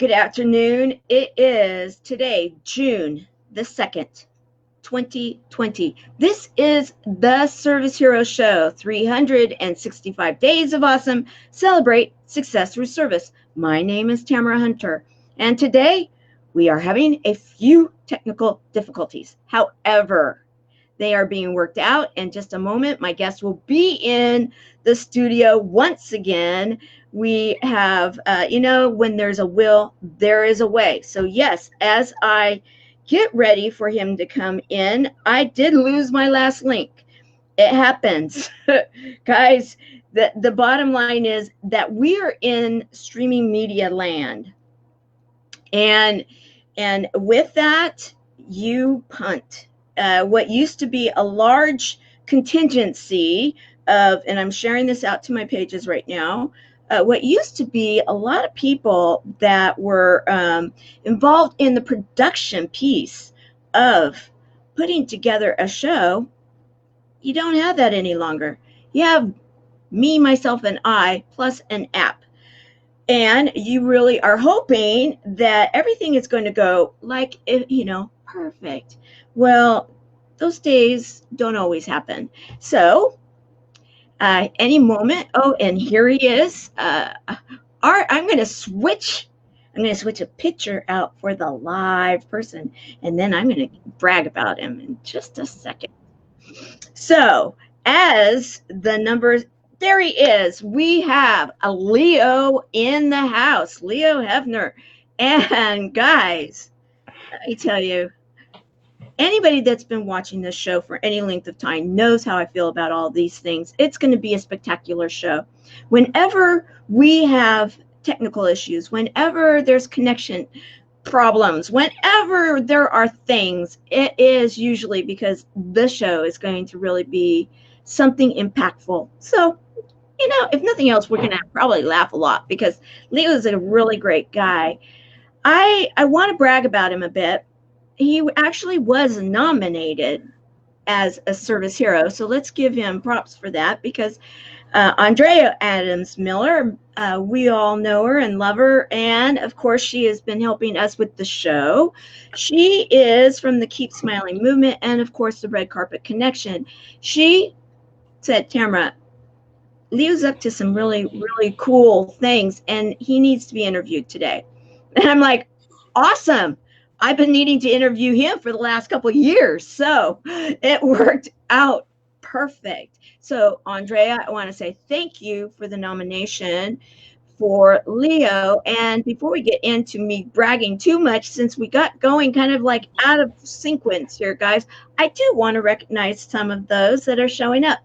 Good afternoon. It is today, June the 2nd, 2020. This is the Service Hero Show. 365 days of awesome. Celebrate success through service. My name is Tamara Hunter, and today we are having a few technical difficulties. However, they are being worked out. In just a moment, my guest will be in the studio once again. We have, when there's a will, there is a way. So yes, as I get ready for him to come in, I did lose my last link. It happens. Guys, the bottom line is that we are in streaming media land. And with that, you punt. What used to be a large contingency of, and I'm sharing this out to my pages right now, what used to be a lot of people that were involved in the production piece of putting together a show, you don't have that any longer. You have me, myself, and I, plus an app. And you really are hoping that everything is going to go like, perfect. Well, those days don't always happen. So any moment, and here he is. I'm going to switch a picture out for the live person, and then I'm going to brag about him in just a second. So as the numbers, there he is. We have a Leo in the house, Leo Hefner. And guys, let me tell you, anybody that's been watching this show for any length of time knows how I feel about all these things. It's going to be a spectacular show. Whenever we have technical issues, whenever there's connection problems, whenever there are things, it is usually because the show is going to really be something impactful. So, if nothing else, we're going to probably laugh a lot because Leo is a really great guy. I want to brag about him a bit. He actually was nominated as a service hero. So let's give him props for that because Andrea Adams Miller, we all know her and love her. And of course, she has been helping us with the show. She is from the Keep Smiling movement and of course, the Red Carpet Connection. She said, Tamara, Leo's up to some really, really cool things and he needs to be interviewed today. And I'm like, awesome. I've been needing to interview him for the last couple of years. So it worked out perfect. So Andrea, I want to say thank you for the nomination for Leo. And before we get into me bragging too much, since we got going kind of like out of sequence here, guys, I do want to recognize some of those that are showing up.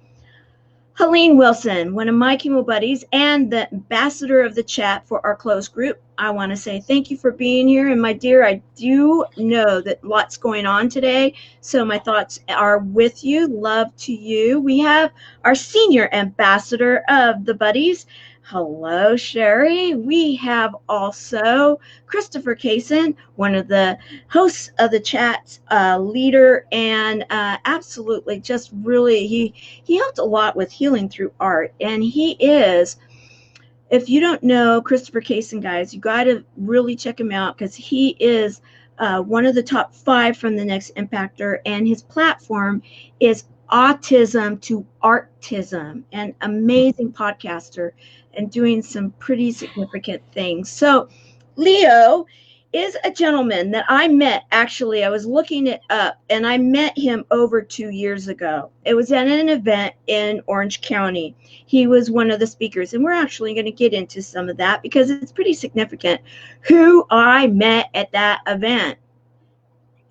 Helene Wilson, one of my chemo buddies and the ambassador of the chat for our closed group. I want to say thank you for being here. And my dear, I do know that lots going on today. So my thoughts are with you. Love to you. We have our senior ambassador of the buddies. Hello, Sherry. We have also Christopher Kaysen, one of the hosts of the chat, leader, and absolutely just really, he helped a lot with healing through art. And he is, if you don't know Christopher Kaysen, guys, you got to really check him out because he is one of the top 5 from the Next Impactor, and his platform is Autism to Artism, an amazing podcaster and doing some pretty significant things. So Leo is a gentleman that I met. Actually, I was looking it up and I met him over 2 years ago. It was at an event in Orange County. He was one of the speakers, and we're actually going to get into some of that because it's pretty significant who I met at that event.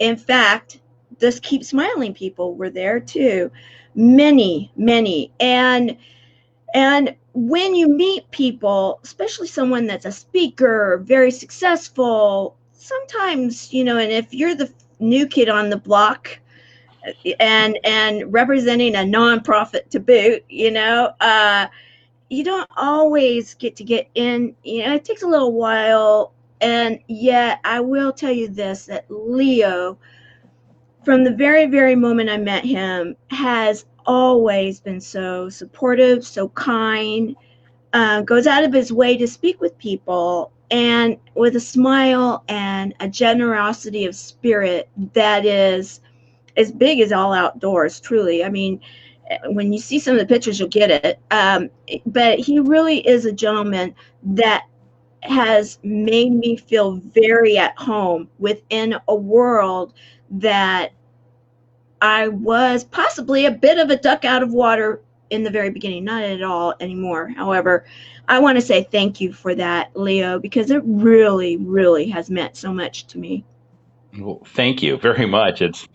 In fact, this Keep Smiling people were there too. Many. And when you meet people, especially someone that's a speaker, very successful, sometimes, and if you're the new kid on the block and representing a nonprofit to boot, you don't always get in, it takes a little while. And yet I will tell you this, that Leo, from the very, very moment I met him, has always been so supportive, so kind, goes out of his way to speak with people, and with a smile and a generosity of spirit that is as big as all outdoors, truly. I mean, when you see some of the pictures, you'll get it. But he really is a gentleman that has made me feel very at home within a world that I was possibly a bit of a duck out of water in the very beginning, not at all anymore. However, I want to say thank you for that, Leo, because it really, really has meant so much to me. Well, thank you very much. It's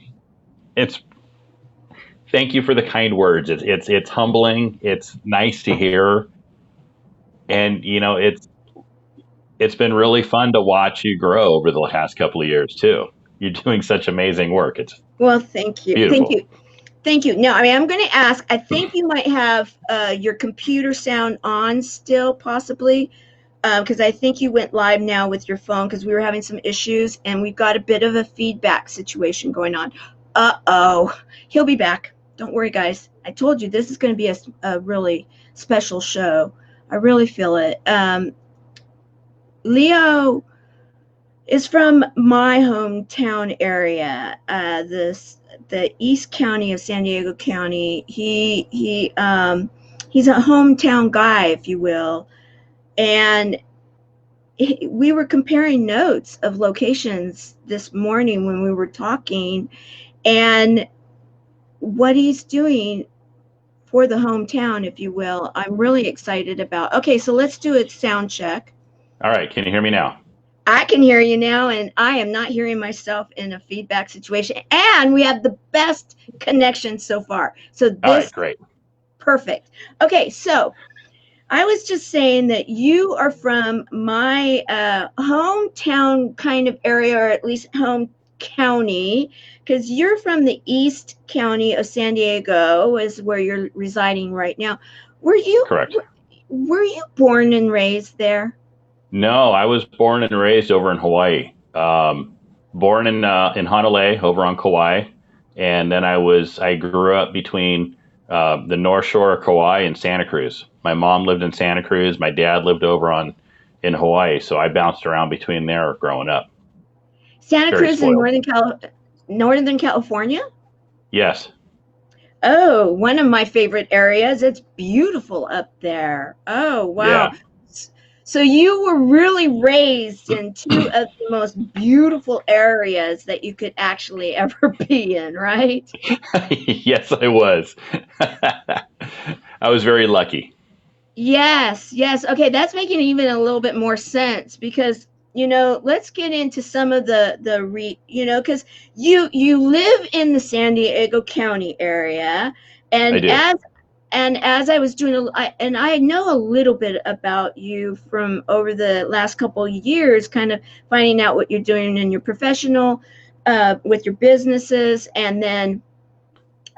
thank you for the kind words. It's humbling. It's nice to hear, and it's been really fun to watch you grow over the last couple of years too. You're doing such amazing work. It's Well, thank you. Thank beautiful. you. Thank you. Now, I mean, I'm going to ask, I think you might have your computer sound on still, possibly, because I think you went live now with your phone because we were having some issues and we've got a bit of a feedback situation going on. Uh-oh. He'll be back. Don't worry, guys. I told you this is going to be a really special show. I really feel it. Leo is from my hometown area, the East County of San Diego County. He's a hometown guy, if you will, and we were comparing notes of locations this morning when we were talking, and what he's doing for the hometown, if you will, I'm really excited about. Okay, so let's do a sound check. All right, can you hear me now? I can hear you now, and I am not hearing myself in a feedback situation. And we have the best connection so far. So this, all right, great. Perfect. Okay, so I was just saying that you are from my hometown kind of area, or at least home county, because you're from the East County of San Diego, is where you're residing right now. Correct. Were you born and raised there? No, I was born and raised over in Hawaii. Born in Honolulu, over on Kauai, and then I grew up between the North Shore of Kauai and Santa Cruz. My mom lived in Santa Cruz. My dad lived in Hawaii, so I bounced around between there growing up. Santa Very Cruz in spoiled. Northern California? Yes. Oh, one of my favorite areas. It's beautiful up there. Oh, wow. Yeah. So you were really raised in two of the most beautiful areas that you could actually ever be in, right? Yes, I was. I was very lucky. Yes, yes. Okay, that's making even a little bit more sense because, let's get into some of because you live in the San Diego County area, I and do. as I was doing, and I know a little bit about you from over the last couple of years, kind of finding out what you're doing in your professional, with your businesses, and then,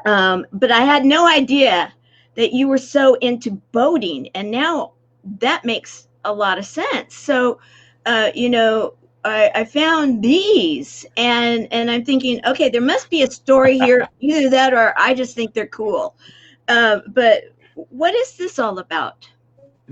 but I had no idea that you were so into boating, and now that makes a lot of sense. So, I found these, and I'm thinking, okay, there must be a story here, either that or I just think they're cool. But what is this all about?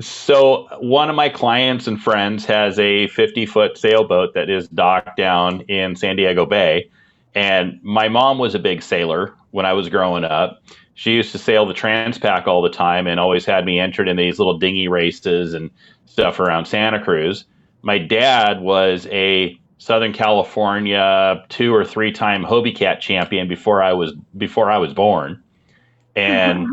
So one of my clients and friends has a 50-foot sailboat that is docked down in San Diego Bay. And my mom was a big sailor when I was growing up. She used to sail the Transpac all the time and always had me entered in these little dinghy races and stuff around Santa Cruz. My dad was a Southern California 2 or 3 time Hobie Cat champion before I was born. And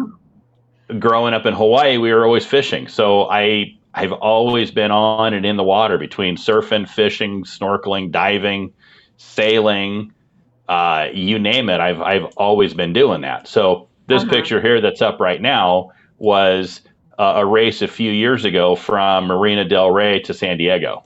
growing up in Hawaii, we were always fishing. So I've always been on and in the water between surfing, fishing, snorkeling, diving, sailing, you name it. I've always been doing that. So this picture here that's up right now was a race a few years ago from Marina del Rey to San Diego.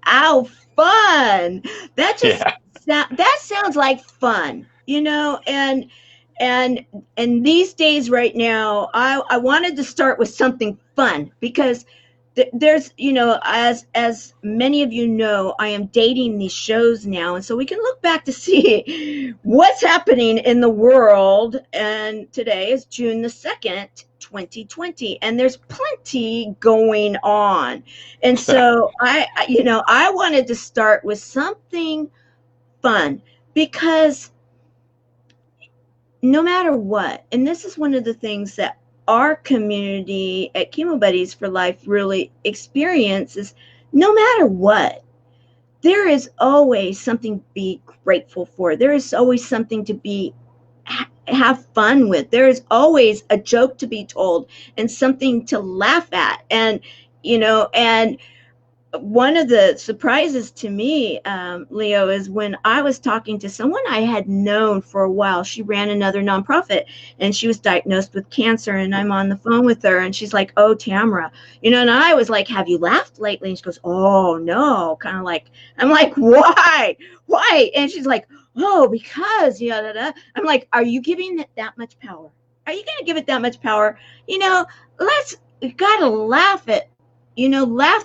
Ow, fun! That just that sounds like fun, and these days right now, I wanted to start with something fun because there's, as many of you know, I am dating these shows now, and so we can look back to see what's happening in the world. And today is June the 2nd, 2020, and there's plenty going on. And so I wanted to start with something fun, because no matter what, and this is one of the things that our community at Chemo Buddies for Life really experiences, no matter what, there is always something to be grateful for. There is always something to have fun with. There is always a joke to be told and something to laugh at. And one of the surprises to me, Leo, is when I was talking to someone I had known for a while. She ran another nonprofit, and she was diagnosed with cancer, and I'm on the phone with her, and she's like, "Oh, Tamara, and I was like, have you laughed lately?" And she goes, "Oh, no," kind of like, I'm like, "Why? And she's like, "Oh, because, yeah, da, da." I'm like, "Are you giving it that much power? Are you going to give it that much power? We got to laugh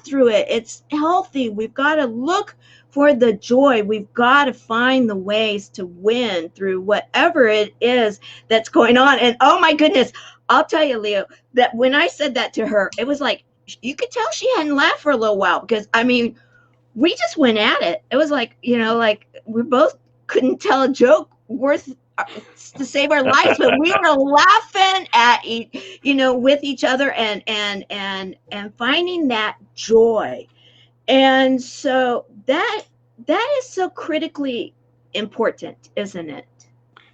through it. It's healthy. We've got to look for the joy. We've got to find the ways to win through whatever it is that's going on." And oh my goodness, I'll tell you, Leo, that when I said that to her, it was like, you could tell she hadn't laughed for a little while, because we just went at it. It was like, like we both couldn't tell a joke worth to save our lives, but we were laughing at with each other, and finding that joy. And so that is so critically important, isn't it?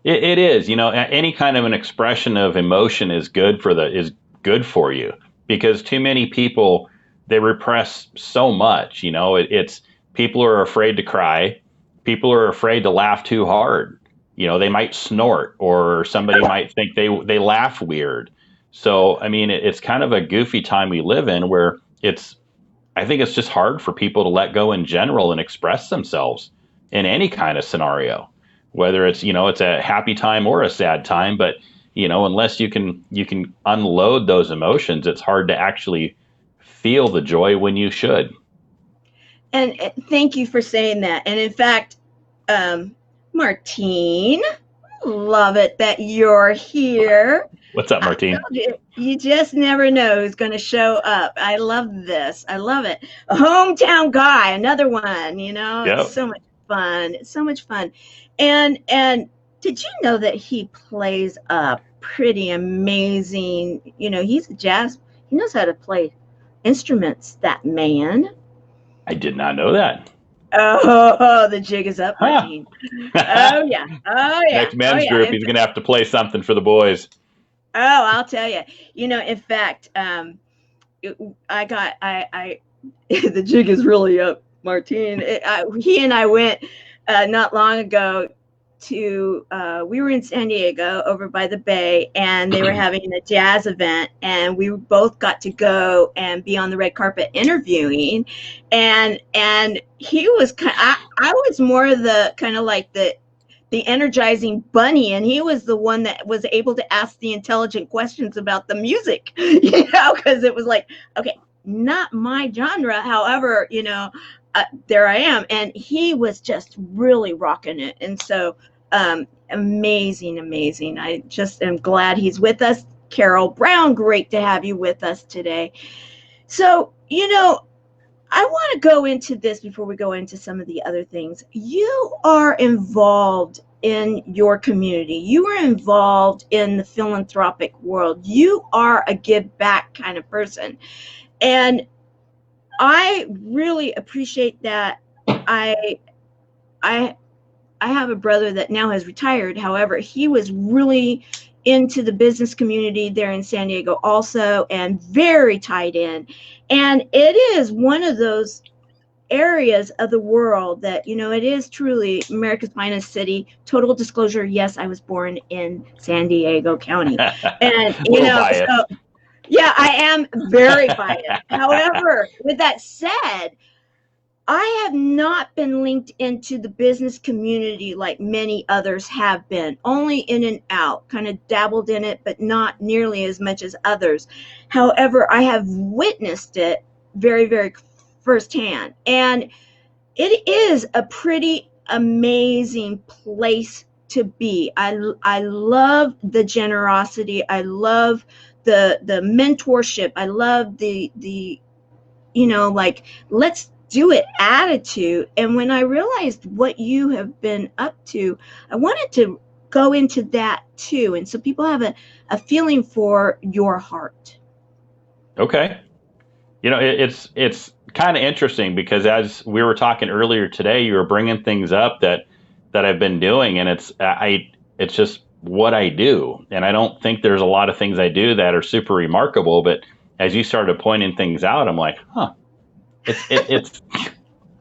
It is. Any kind of an expression of emotion is good for you, because too many people, they repress so much. It's people are afraid to cry. People are afraid to laugh too hard. They might snort, or somebody might think they laugh weird. So, it's kind of a goofy time we live in, where I think it's just hard for people to let go in general and express themselves in any kind of scenario, whether it's a happy time or a sad time. But, unless you can unload those emotions, it's hard to actually feel the joy when you should. And thank you for saying that. And in fact, Martine, love it that you're here. What's up, Martine? You just never know who's going to show up. I love this. I love it. A hometown guy, another one, Yep. It's so much fun. It's so much fun. And did you know that he plays a pretty amazing, he's a jazz, he knows how to play instruments, that man. I did not know that. Oh, the jig is up, Martine. Huh. Oh yeah. Next men's group, he's going to have to play something for the boys. Oh, I'll tell you. In fact, the jig is really up, Martine. He and I went not long ago to we were in San Diego over by the bay, and they were having a jazz event, and we both got to go and be on the red carpet interviewing, and he was I was more of the kind of like the energizing bunny, and he was the one that was able to ask the intelligent questions about the music, because it was like, okay, not my genre, however, there I am. And he was just really rocking it. And so amazing. I just am glad he's with us. Carol Brown, great to have you with us today. So, I want to go into this before we go into some of the other things. You are involved in your community. You are involved in the philanthropic world. You are a give back kind of person. And I really appreciate that. I have a brother that now has retired. However, he was really into the business community there in San Diego also, and very tied in. And it is one of those areas of the world that, it is truly America's finest city. Total disclosure, yes, I was born in San Diego County. And, so, yeah, I am very biased. However, with that said, I have not been linked into the business community like many others have been, only in and out, kind of dabbled in it, but not nearly as much as others. However, I have witnessed it very, very firsthand. And it is a pretty amazing place to be. I love the generosity. I love the mentorship. I love the like, let's do it attitude. And when I realized what you have been up to, I wanted to go into that too. And so people have a feeling for your heart. Okay. It's kind of interesting because as we were talking earlier today, you were bringing things up that I've been doing, and it's just what I do. And I don't think there's a lot of things I do that are super remarkable, but as you started pointing things out, I'm like, huh, it's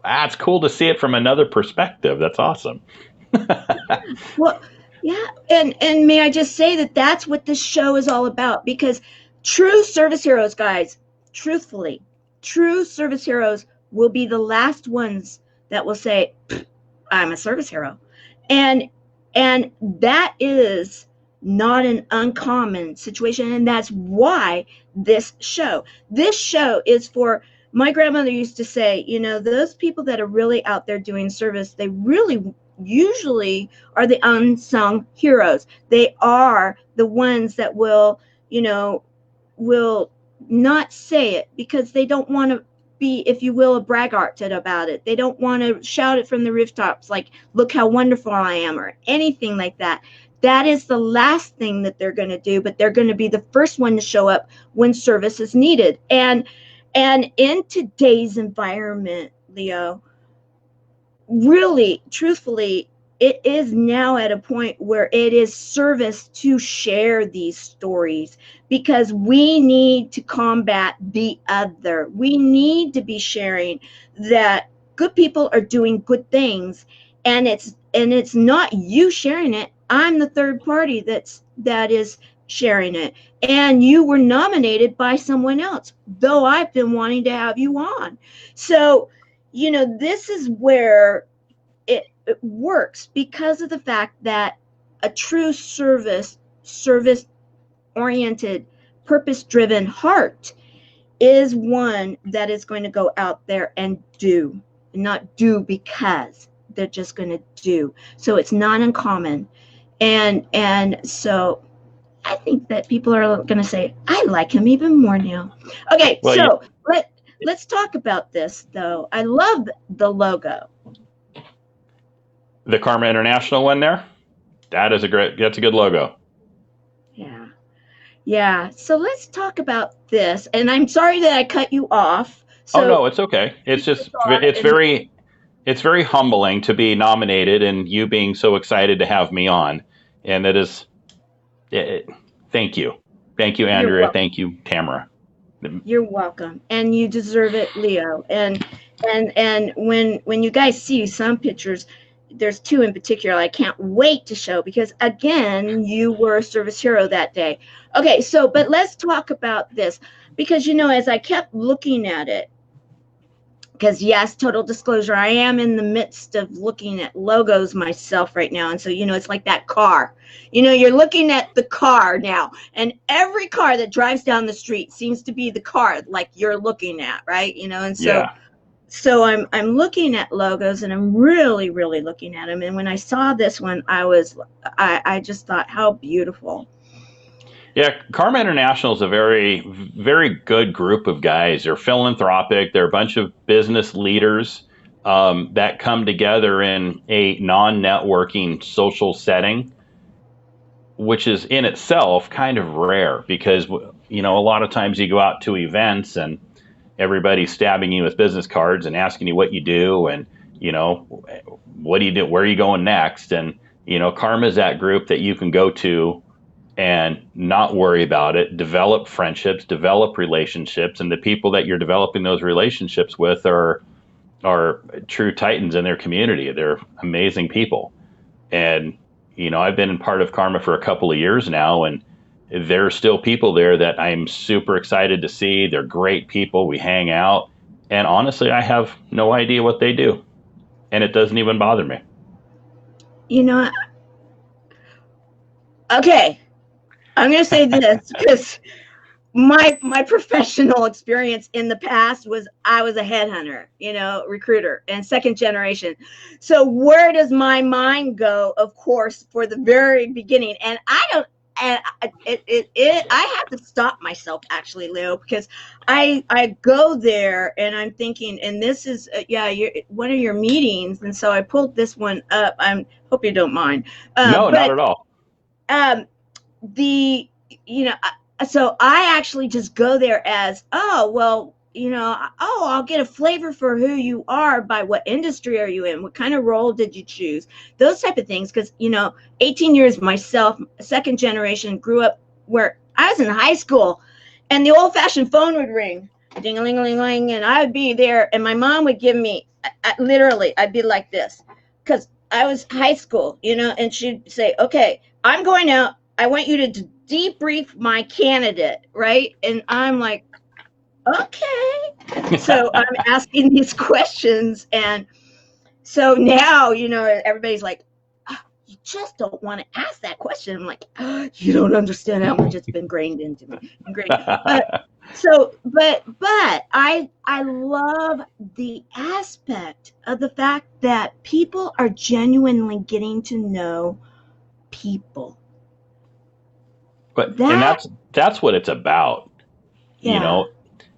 it's cool to see it from another perspective. That's awesome. Well, yeah, and may I just say that that's what this show is all about, because true service heroes, guys, truthfully, true service heroes will be the last ones that will say, I'm a service hero. And that is not an uncommon situation, and that's why this show is for, my grandmother used to say, those people that are really out there doing service, they really usually are the unsung heroes. They are the ones that will not say it because they don't want to be, if you will, a braggart about it. They don't want to shout it from the rooftops like, look how wonderful I am, or anything like that. That is the last thing that they're going to do, but they're going to be the first one to show up when service is needed. And in today's environment, Leo, really, truthfully, it is now at a point where it is service to share these stories, because we need to combat the other. We need to be sharing that good people are doing good things, and it's not you sharing it. I'm the third party that is sharing it, and you were nominated by someone else, though I've been wanting to have you on. So this is where it works, because of the fact that a true service oriented, purpose driven heart is one that is going to go out there and do, and not do because they're just going to do. So it's not uncommon. And so I think that people are going to say, I like him even more now. Okay, well, so let's talk about this, though. I love the logo. The Karma International one there? That's a good logo. Yeah. So let's talk about this. And I'm sorry that I cut you off. So no, it's okay. It's just, it's very humbling to be nominated, and you being so excited to have me on. And thank you. Thank you, Andrea. Thank you, Tamara. You're welcome. And you deserve it, Leo. And when you guys see some pictures, there's two in particular I can't wait to show, because again, you were a service hero that day. Okay, but let's talk about this, because as I kept looking at it, because yes, total disclosure, I am in the midst of looking at logos myself right now. And so, it's like that car, you're looking at the car now, and every car that drives down the street seems to be the car like you're looking at, right? And so, yeah. So I'm looking at logos, and I'm really, really looking at them. And when I saw this one, I just thought, how beautiful. Yeah, Karma International is a very, very good group of guys. They're philanthropic. They're a bunch of business leaders that come together in a non-networking social setting, which is in itself kind of rare, because a lot of times you go out to events and everybody's stabbing you with business cards and asking you what you do, and what do you do, where are you going next? And Karma is that group that you can go to and not worry about it, develop friendships, develop relationships, and the people that you're developing those relationships with are true titans in their community. They're amazing people. And I've been part of Karma for a couple of years now, and there are still people there that I'm super excited to see. They're great people. We hang out. And honestly, I have no idea what they do. And it doesn't even bother me. Okay. I'm going to say this, because my professional experience in the past was I was a headhunter, recruiter, and second generation. So where does my mind go? Of course, for the very beginning, and I don't. And I have to stop myself, actually, Leo, because I go there and I'm thinking, and this is one of your meetings, and so I pulled this one up. I hope you don't mind. No, not at all. The so I actually just go there as, oh, well, I'll get a flavor for who you are by what industry are you in, what kind of role did you choose, those type of things. Because 18 years myself, second generation, grew up where I was in high school and the old-fashioned phone would ring, ding-a-ling-a-ling-ling, and I would be there and my mom would give me, literally, I'd be like this because I was high school, and she'd say, okay, I'm going out, I want you to debrief my candidate, right? And I'm like, okay. So I'm asking these questions. And so now, everybody's like, oh, you just don't want to ask that question. I'm like, oh, you don't understand how much it's been ingrained into me. But I love the aspect of the fact that people are genuinely getting to know people. But and that's what it's about. Yeah.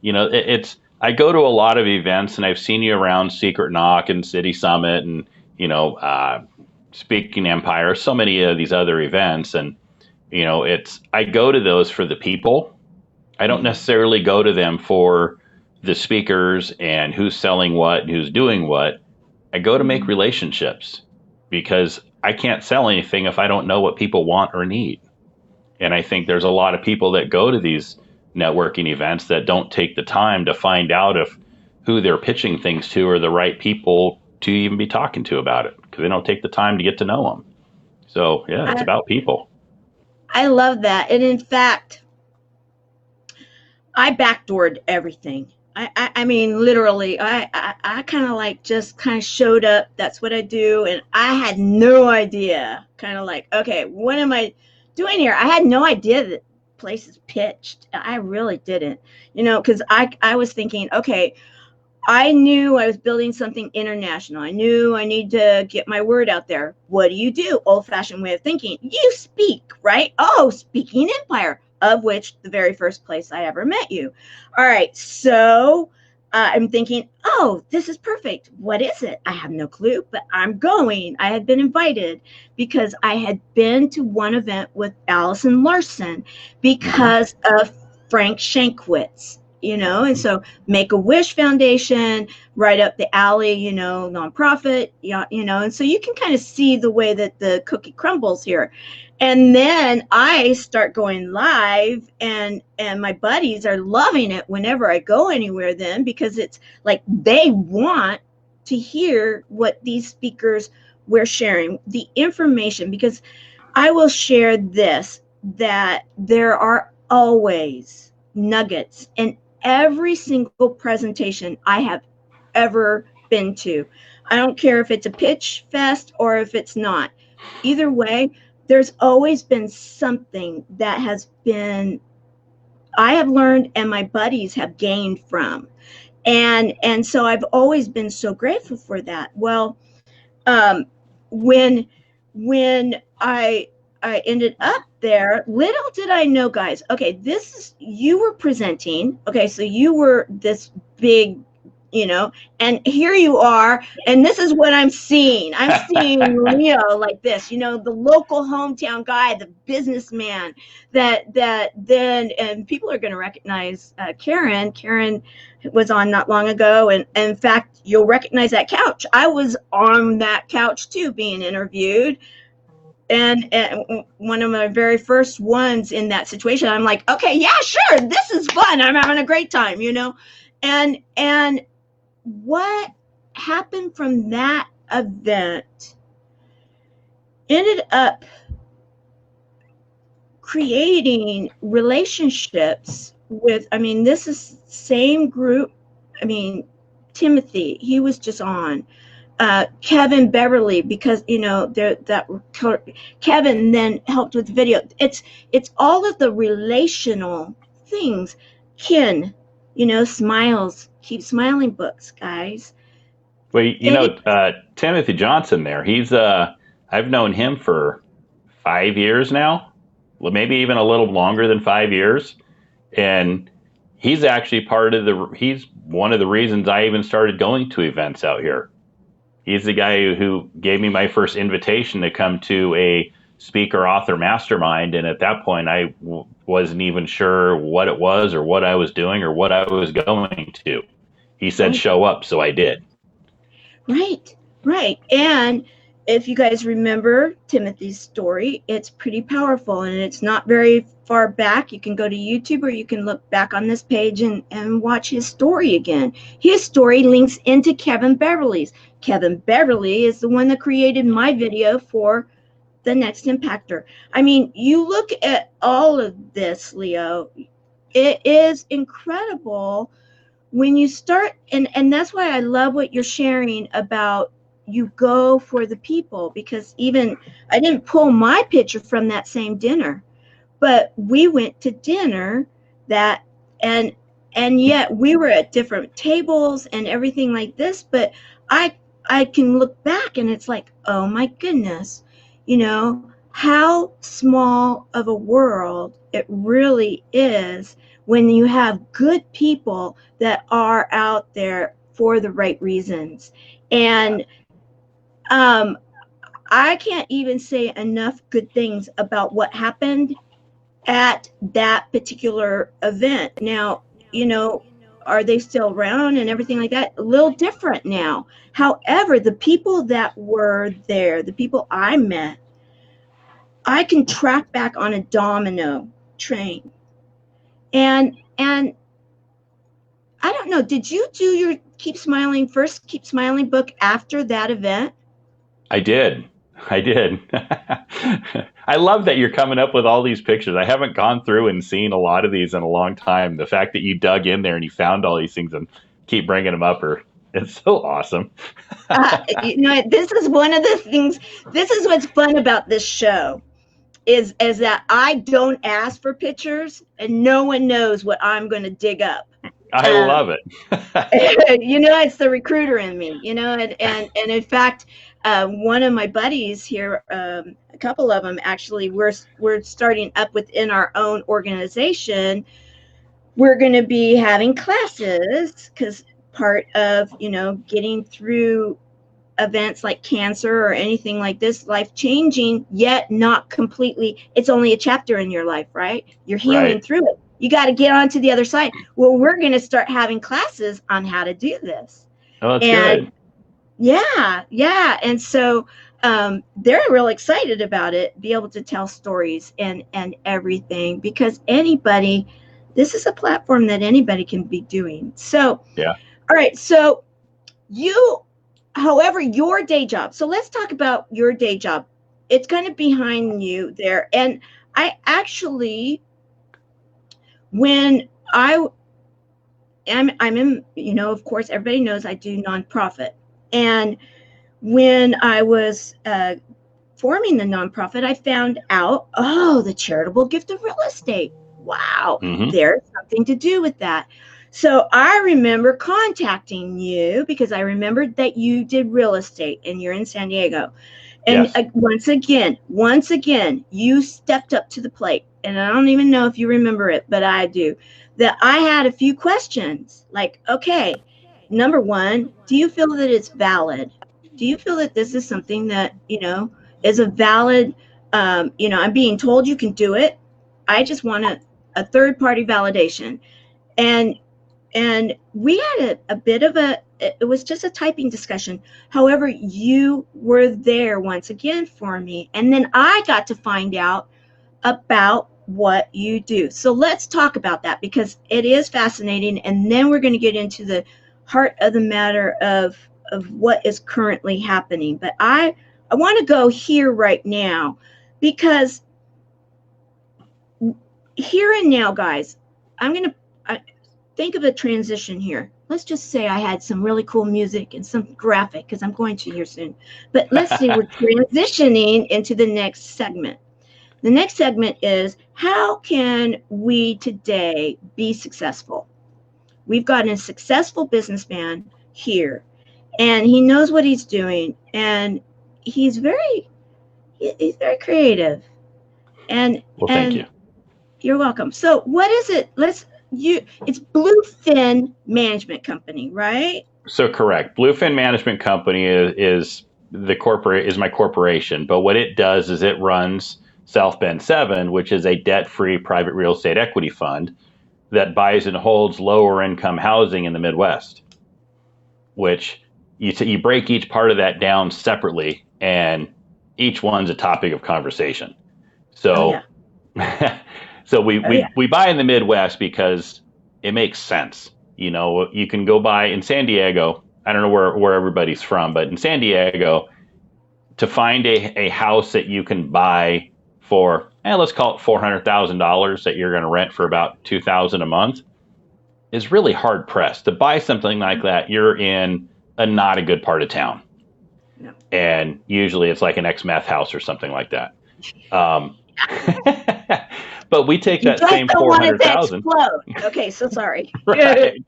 It's I go to a lot of events and I've seen you around Secret Knock and City Summit and Speaking Empire, so many of these other events, and it's I go to those for the people. I don't necessarily go to them for the speakers and who's selling what and who's doing what. I go to make relationships because I can't sell anything if I don't know what people want or need. And I think there's a lot of people that go to these networking events that don't take the time to find out if who they're pitching things to are the right people to even be talking to about it, because they don't take the time to get to know them. So, yeah, it's about people. I love that. And in fact, I backdoored everything. I mean, literally, I kind of like just kind of showed up. That's what I do. And I had no idea, kind of like, okay, what am I doing here? I had no idea that places pitched. I really didn't, because I was thinking, okay, I knew I was building something international. I knew I need to get my word out there. What do? Old-fashioned way of thinking. You speak, right? Oh, Speaking Empire, of which the very first place I ever met you. All right, so I'm thinking, oh, this is perfect. What is it? I have no clue, but I'm going. I had been invited because I had been to one event with Allison Larson because of Frank Shankwitz, and so Make-A-Wish Foundation, right up the alley, nonprofit, and so you can kind of see the way that the cookie crumbles here. And then I start going live, and my buddies are loving it whenever I go anywhere then, because it's like they want to hear what these speakers were sharing, the information, because I will share this, that there are always nuggets in every single presentation I have ever been to. I don't care if it's a pitch fest or if it's not. Either way, there's always been something that I have learned and my buddies have gained from. And so I've always been so grateful for that. Well, when I ended up there, little did I know, guys, okay, you were presenting. Okay, so you were this big, and here you are, and this is what I'm seeing. I'm seeing Leo like this, the local hometown guy, the businessman that then, and people are going to recognize Karen. Karen was on not long ago, and in fact, you'll recognize that couch. I was on that couch too, being interviewed. And one of my very first ones in that situation, I'm like, okay, yeah, sure, this is fun. I'm having a great time, And what happened from that event ended up creating relationships with, this is same group. Timothy, he was just on. Kevin Beverly, because Kevin then helped with the video. It's all of the relational things. Ken, smiles, keep smiling books, guys. Well, It, Timothy Johnson there, I've known him for 5 years now, well, maybe even a little longer than 5 years. And he's actually he's one of the reasons I even started going to events out here. He's the guy who gave me my first invitation to come to a speaker author mastermind. And at that point, I wasn't even sure what it was or what I was doing or what I was going to. He said, show up. So I did. Right. And if you guys remember Timothy's story, it's pretty powerful, and it's not very far back. You can go to YouTube, or you can look back on this page and watch his story again. His story links into Kevin Beverly's. Kevin Beverly is the one that created my video for the Next Impactor. I mean, you look at all of this, Leo, it is incredible when you start, and that's why I love what you're sharing about you go for the people, because even I didn't pull my picture from that same dinner, but we went to dinner that, and yet we were at different tables and everything like this, but I can look back and it's like, oh my goodness, how small of a world it really is when you have good people that are out there for the right reasons. And I can't even say enough good things about what happened at that particular event. Now, are they still around and everything like that? A little different now. However, the people that were there, the people I met, I can track back on a domino train. And I don't know, did you do your Keep Smiling book after that event? I did. I love that you're coming up with all these pictures. I haven't gone through and seen a lot of these in a long time. The fact that you dug in there and you found all these things and keep bringing them up, it's so awesome. This is one of the things, this is what's fun about this show, is that I don't ask for pictures and no one knows what I'm going to dig up. I love it. It's the recruiter in me, and in fact, one of my buddies here, a couple of them actually, we're starting up within our own organization. We're going to be having classes, because part of, getting through events like cancer or anything like this, life-changing, yet not completely, it's only a chapter in your life, right? You're healing through it. You got to get onto the other side. Well, we're going to start having classes on how to do this. Oh, that's good. Yeah. And so they're real excited about it, be able to tell stories and everything, because this is a platform that anybody can be doing. So, yeah. All right. So however, your day job. So let's talk about your day job. It's kind of behind you there. And I actually, when I'm in, of course, everybody knows I do nonprofit. And when I was forming the nonprofit, I found out, the charitable gift of real estate. Wow, There's something to do with that. So I remember contacting you because I remembered that you did real estate and you're in San Diego. And yes. Once again, you stepped up to the plate. And I don't even know if you remember it, but I do. That I had a few questions like, okay, number one, do you feel that it's valid? Do you feel that this is something that, is a valid, I'm being told you can do it. I just want a third party validation. And we had a bit of it was just a typing discussion. However, you were there once again for me. And then I got to find out about what you do. So let's talk about that, because it is fascinating. And then we're going to get into the heart of the matter of what is currently happening. But I want to go here right now, because here and now, guys, I'm going to think of a transition here. Let's just say I had some really cool music and some graphic, because I'm going to here soon. But let's see, we're transitioning into the next segment. The next segment is, how can we today be successful? We've got a successful businessman here, and he knows what he's doing, and he's very creative. And Well, thank you. You're welcome. So what is it? It's Bluefin Management Company, right? So correct. Bluefin Management Company is my corporation, but what it does is it runs South Bend 7, which is a debt-free private real estate equity fund that buys and holds lower income housing in the Midwest, which you break each part of that down separately, and each one's a topic of conversation. So, so we buy in the Midwest because it makes sense. You know, you can go buy in San Diego. I don't know where everybody's from, but in San Diego, to find a house that you can buy for, let's call it $400,000 that you're going to rent for about $2,000 a month is really hard pressed. To buy something like that, you're in not a good part of town. No. And usually it's like an ex-meth house or something like that. But we take that same 400,000. Okay, so sorry. Right.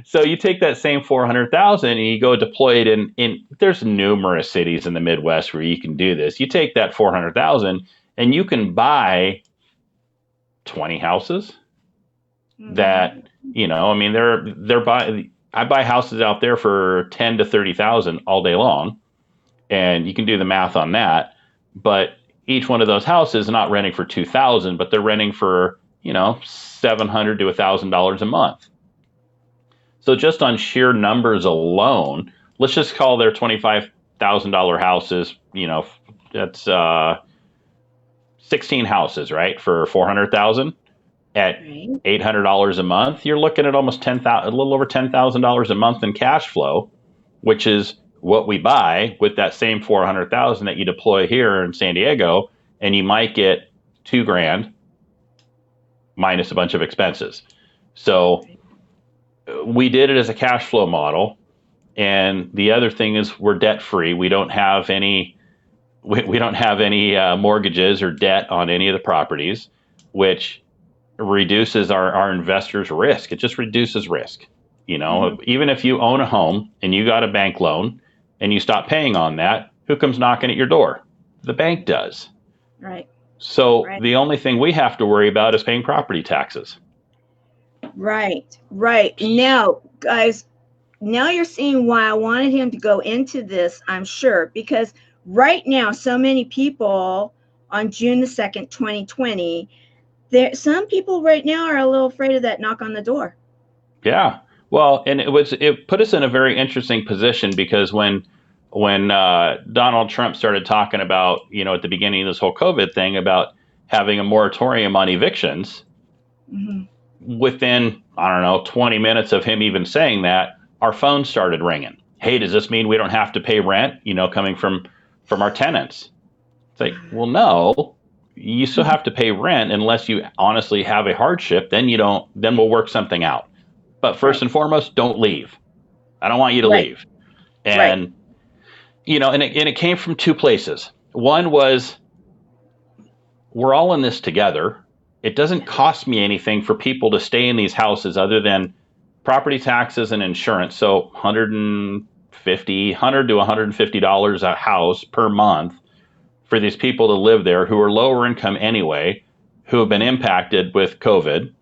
So you take that same 400,000 and you go deploy it in. There's numerous cities in the Midwest where you can do this. You take that 400,000 and you can buy 20 houses. That, I mean, I buy houses out there for 10 to 30,000 all day long, and you can do the math on that. But each one of those houses is not renting for $2,000, but they're renting for, $700 to $1,000 a month. So just on sheer numbers alone, let's just call their $25,000 houses, that's 16 houses, right? For 400,000 at $800 a month, you're looking at almost a little over $10,000 a month in cash flow, which is what we buy with that same 400,000 that you deploy here in San Diego, and you might get $2,000 minus a bunch of expenses. So we did it as a cash flow model. And the other thing is we're debt free. We don't have any mortgages or debt on any of the properties, which reduces our investors' risk. It just reduces risk. Even if you own a home and you got a bank loan and you stop paying on that, who comes knocking at your door? The bank does. Right. So the only thing we have to worry about is paying property taxes. Right. Now, guys, now you're seeing why I wanted him to go into this, I'm sure, because right now, so many people on June the 2nd, 2020, some people right now are a little afraid of that knock on the door. Yeah. Well, and it put us in a very interesting position because when Donald Trump started talking about, at the beginning of this whole COVID thing about having a moratorium on evictions, within, 20 minutes of him even saying that, our phones started ringing. Hey, does this mean we don't have to pay rent, coming from our tenants? It's like, well, no, you still have to pay rent unless you honestly have a hardship. Then we'll work something out. But first and foremost, don't leave. I don't want you to leave. And, and it came from two places. One was, we're all in this together. It doesn't cost me anything for people to stay in these houses other than property taxes and insurance. So $100 to $150 a house per month for these people to live there who are lower income anyway, who have been impacted with COVID.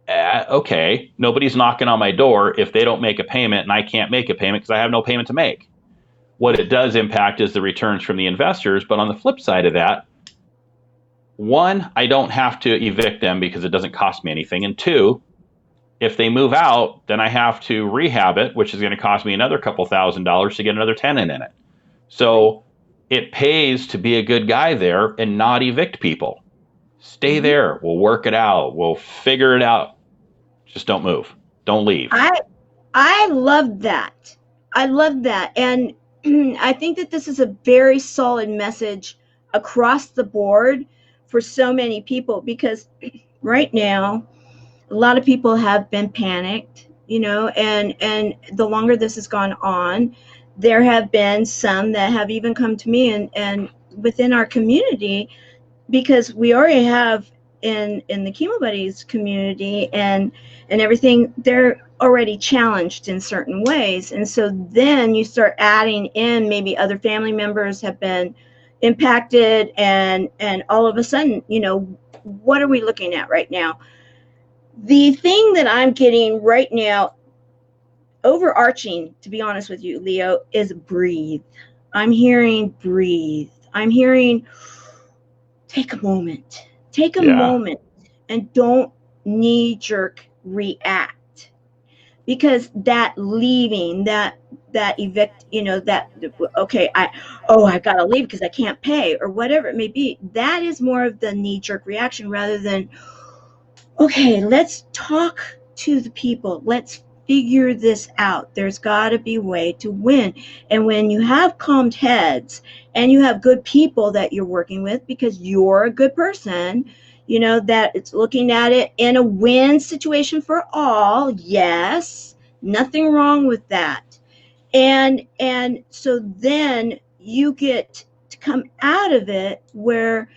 Okay, nobody's knocking on my door if they don't make a payment and I can't make a payment because I have no payment to make. What it does impact is the returns from the investors. But on the flip side of that, one, I don't have to evict them because it doesn't cost me anything. And two, if they move out, then I have to rehab it, which is going to cost me another couple $1,000s to get another tenant in it. So it pays to be a good guy there and not evict people. Stay there. We'll work it out. We'll figure it out. Just don't move. Don't leave. I love that. And I think that this is a very solid message across the board for so many people, because right now, a lot of people have been panicked, and the longer this has gone on, there have been some that have even come to me and within our community, because we already have in the Chemo Buddies community and everything, they're already challenged in certain ways. And so then you start adding in maybe other family members have been impacted, and all of a sudden, what are we looking at right now? The thing that I'm getting right now, overarching, to be honest with you, Leo, is breathe. I'm hearing breathe. I'm hearing take a moment. Take a moment and don't knee-jerk react. Because that leaving, that evict, that, okay, I gotta leave because I can't pay, or whatever it may be, that is more of the knee-jerk reaction rather than, okay, let's talk to the people. Let's figure this out. There's got to be a way to win. And when you have calmed heads and you have good people that you're working with, because you're a good person, that it's looking at it in a win situation for all. Yes, nothing wrong with that. And so then you get to come out of it where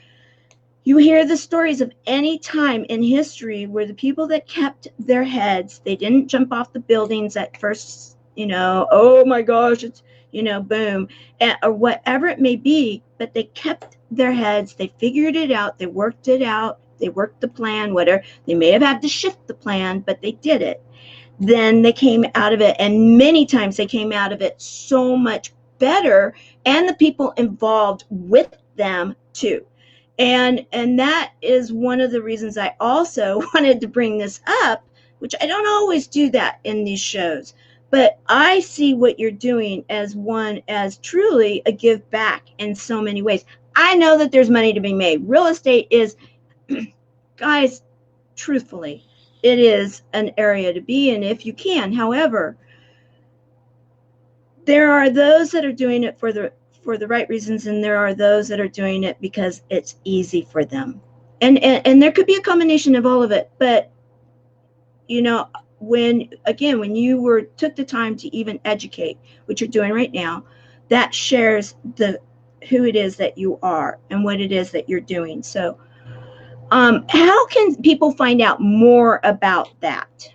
you hear the stories of any time in history where the people that kept their heads, they didn't jump off the buildings at first, oh my gosh, it's, boom, or whatever it may be, but they kept their heads, they figured it out, they worked it out, they worked the plan, whatever. They may have had to shift the plan, but they did it. Then they came out of it, and many times they came out of it so much better, and the people involved with them too. And that is one of the reasons I also wanted to bring this up, which I don't always do that in these shows, but I see what you're doing as truly a give back in so many ways. I know that there's money to be made. Real estate is, guys, truthfully, it is an area to be in if you can. However, there are those that are doing it for the right reasons, and there are those that are doing it because it's easy for them. And there could be a combination of all of it. But, when you took the time to even educate, what you're doing right now, that shares who it is that you are and what it is that you're doing. So how can people find out more about that?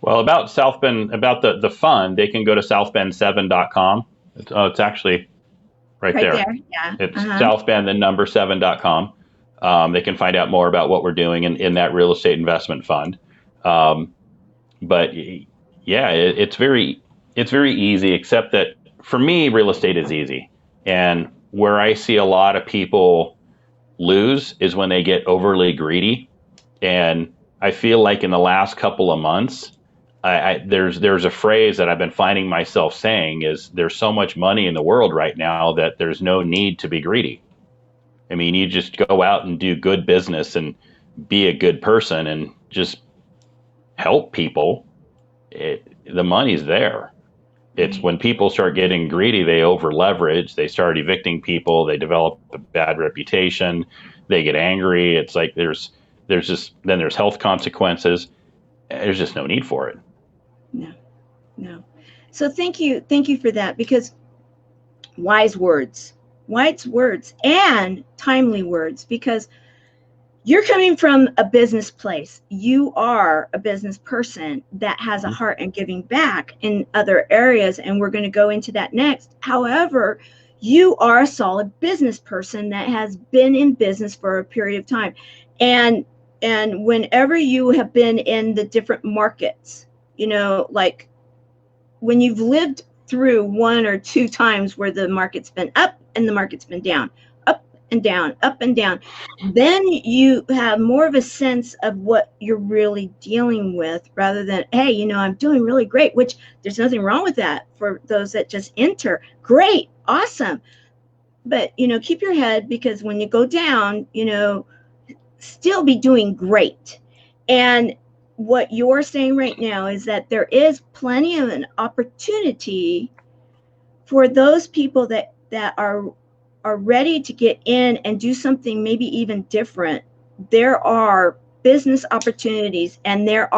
Well, about South Bend, about the fund, they can go to southbend7.com. It's actually right there. Yeah. It's Southbend, the number 7.com. They can find out more about what we're doing in that real estate investment fund. But yeah, it's very easy, except that for me, real estate is easy. And where I see a lot of people lose is when they get overly greedy. And I feel like in the last couple of months, there's a phrase that I've been finding myself saying is there's so much money in the world right now that there's no need to be greedy. I mean, you just go out and do good business and be a good person and just help people. The money's there. It's when people start getting greedy, they over leverage, they start evicting people, they develop a bad reputation, they get angry. It's like there's health consequences. There's just no need for it. No. So thank you for that, because wise words and timely words, because you're coming from a business place. You are a business person that has a heart and giving back in other areas, and we're going to go into that next. However, you are a solid business person that has been in business for a period of time. And whenever you have been in the different markets, like when you've lived through one or two times where the market's been up and the market's been down, up and down, up and down, then you have more of a sense of what you're really dealing with, rather than, hey, I'm doing really great, which there's nothing wrong with that for those that just enter. Great, awesome. But, keep your head, because when you go down, still be doing great. And what you're saying right now is that there is plenty of an opportunity for those people that are ready to get in and do something maybe even different. There are business opportunities, and there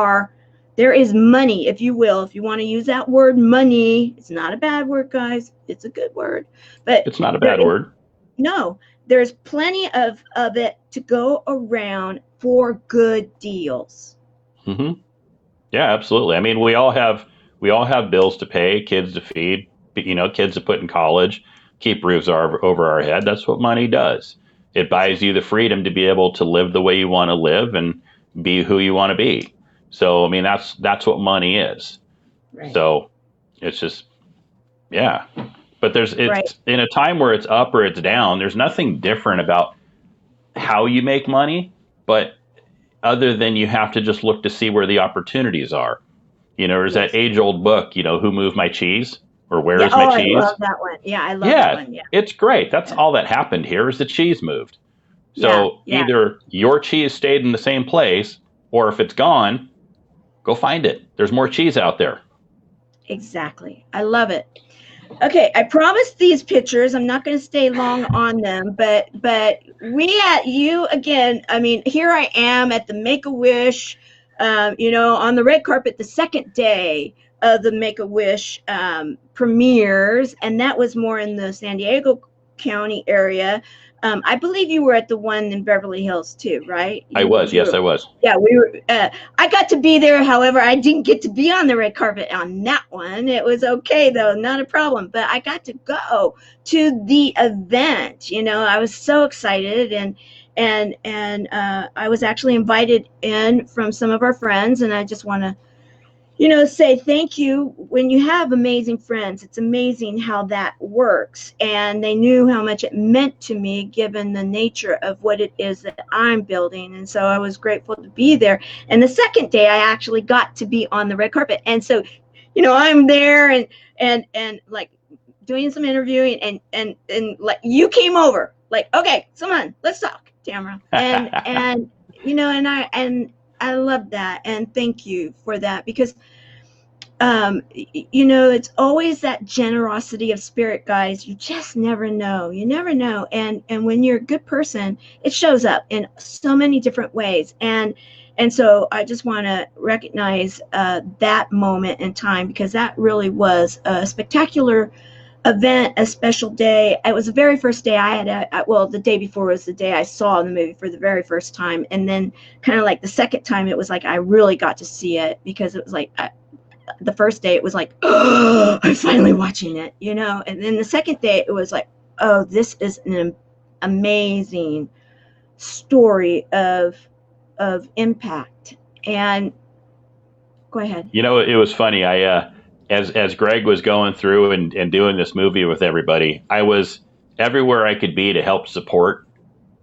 is money, if you will, if you want to use that word money. It's not a bad word, guys. It's a good word. But it's not a bad word. No, there's plenty of it to go around for good deals. Hmm. Yeah, absolutely. I mean, we all have bills to pay, kids to feed, kids to put in college, keep roofs over our head. That's what money does. It buys you the freedom to be able to live the way you want to live and be who you want to be. So, I mean, that's what money is. Right. So, it's just, yeah. But Right. it's in a time where it's up or it's down. There's nothing different about how you make money, but other than you have to just look to see where the opportunities are. There's that Yes. age old book, Who Moved My Cheese or Where Yeah. is My Oh, I love Cheese? that one. Yeah, I love that Yeah, one. Yeah. it's great. That's Yeah. all that happened here is the cheese moved. Yeah. So Yeah. either your cheese stayed in the same place, or if it's gone, go find it. There's more cheese out there. Exactly. I love it. Okay, I promised these pictures. I'm not going to stay long on them, but we at you again. I mean, here I am at the Make a Wish, on the red carpet the second day of the Make a Wish premieres, and that was more in the San Diego County area. I believe you were at the one in Beverly Hills too, right? I was, yes, I was. Yeah, we were. I got to be there. However, I didn't get to be on the red carpet on that one. It was okay though, not a problem. But I got to go to the event. I was so excited, and I was actually invited in from some of our friends, and I just want to say thank you. When you have amazing friends, it's amazing how that works. And they knew how much it meant to me, given the nature of what it is that I'm building. And so I was grateful to be there. And the second day, I actually got to be on the red carpet. And so, I'm there and like doing some interviewing, and like you came over, like, okay, come on, let's talk, Tamara. And I love that, and thank you for that, because it's always that generosity of spirit, guys. You just never know. You never know. And when you're a good person, it shows up in so many different ways. And so I just want to recognize that moment in time, because that really was a spectacular event, a special day. It was the very first day I had, well, the day before was the day I saw the movie for the very first time. And then kind of like the second time, it was like I really got to see it, because it was like, the first day it was like, oh, I'm finally watching it, and then the second day it was like, oh, this is an amazing story of impact. And go ahead. It was funny. As Greg was going through and doing this movie with everybody, I was everywhere I could be to help support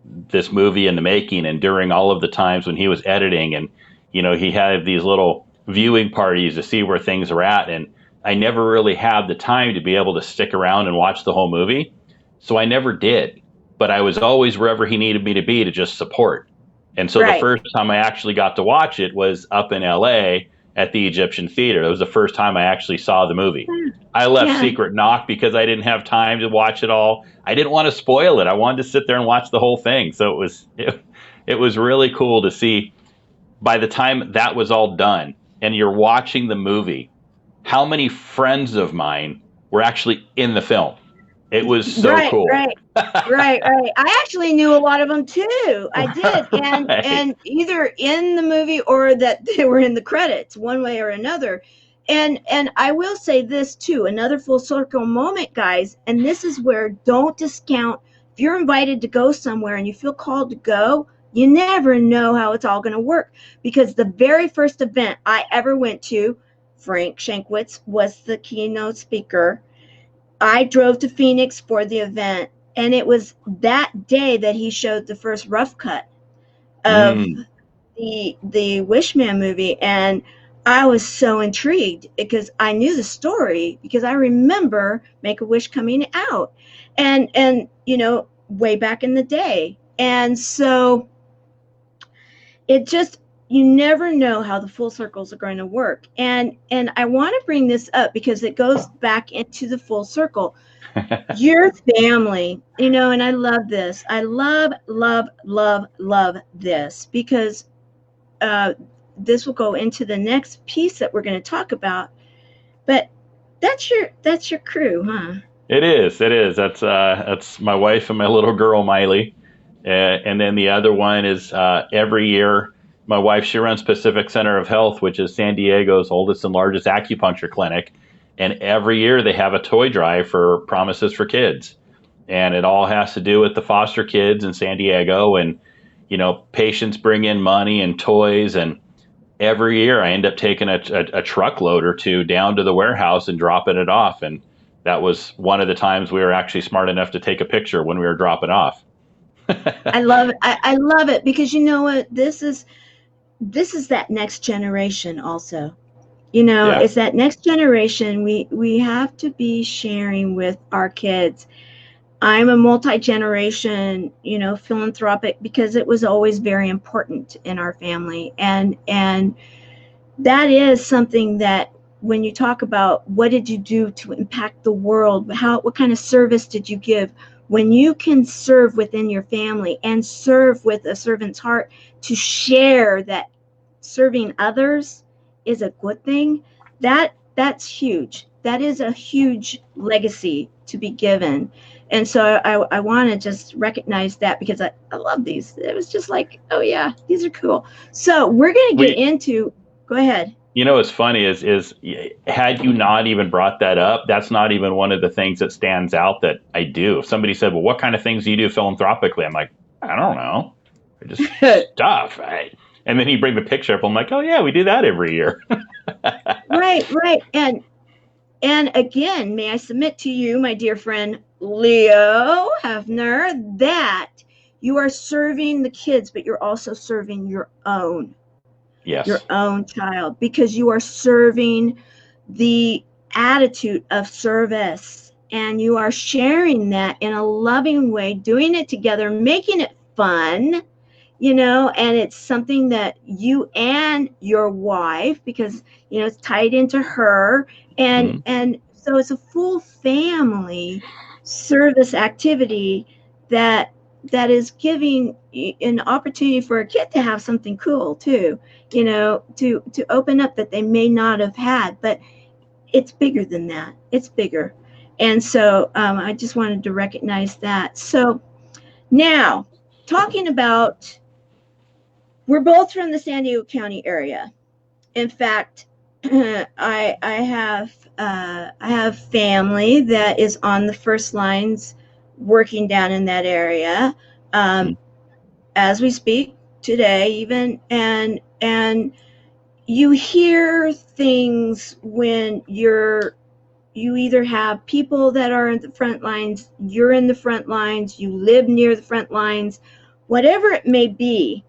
this movie in the making. And during all of the times when he was editing, and he had these little viewing parties to see where things are at, and I never really had the time to be able to stick around and watch the whole movie, so I never did. But I was always wherever he needed me to be to just support. And so the Right. first time I actually got to watch it was up in LA at the Egyptian Theater. It was the first time I actually saw the movie. I left Yeah. Secret Knock because I didn't have time to watch it all. I didn't want to spoil it. I wanted to sit there and watch the whole thing. So it was really cool to see, by the time that was all done and you're watching the movie, how many friends of mine were actually in the film. It was so Right, cool. right, right. I actually knew a lot of them too. I did, and Right. and either in the movie or that they were in the credits, one way or another. And I will say this too, another full circle moment, guys. And this is where, don't discount, if you're invited to go somewhere and you feel called to go. You never know how it's all going to work, because the very first event I ever went to, Frank Shankwitz was the keynote speaker. I drove to Phoenix for the event, and it was that day that he showed the first rough cut of the Wishman movie, and I was so intrigued because I knew the story, because I remember Make a Wish coming out, and way back in the day. And so it just, you never know how the full circles are going to work. And I want to bring this up because it goes back into the full circle. Your family, and I love this. I love, love, love, love this, because this will go into the next piece that we're going to talk about. But that's your crew, huh? It is. It is. That's my wife and my little girl Miley, and then the other one is every year. My wife, she runs Pacific Center of Health, which is San Diego's oldest and largest acupuncture clinic, and every year they have a toy drive for Promises for Kids, and it all has to do with the foster kids in San Diego, and patients bring in money and toys, and every year I end up taking a truckload or two down to the warehouse and dropping it off. And that was one of the times we were actually smart enough to take a picture when we were dropping off. I love it. I love it because you know what? This is that next generation also. Yeah. It's that next generation we have to be sharing with our kids. I'm a multi-generation, philanthropic because it was always very important in our family. And that is something that when you talk about what did you do to impact the world, what kind of service did you give? When you can serve within your family and serve with a servant's heart to share that serving others is a good thing, that's huge. That is a huge legacy to be given. And so I want to just recognize that because I love these. It was just like, oh yeah, these are cool. So we're going to get We, into, go ahead. what's funny is had you not even brought that up, that's not even one of the things that stands out that I do. If somebody said, well, what kind of things do you do philanthropically? I'm like, I don't know. I just stuff. And then you bring the picture up. I'm like, oh yeah, we do that every year. Right. And again, may I submit to you, my dear friend Leo Hefner, that you are serving the kids, but you're also serving your own Yes. child, because you are serving the attitude of service, and you are sharing that in a loving way, doing it together, making it fun, and it's something that you and your wife, because it's tied into her, and so it's a full family service activity that is giving an opportunity for a kid to have something cool too, to open up that they may not have had. But it's bigger than that. It's bigger. And so I just wanted to recognize that. So now, talking about, we're both from the San Diego County area. In fact, I have family that is on the first lines working down in that area as we speak today, even, and you hear things when you either have people that are in the front lines, you're in the front lines, you live near the front lines, whatever it may be.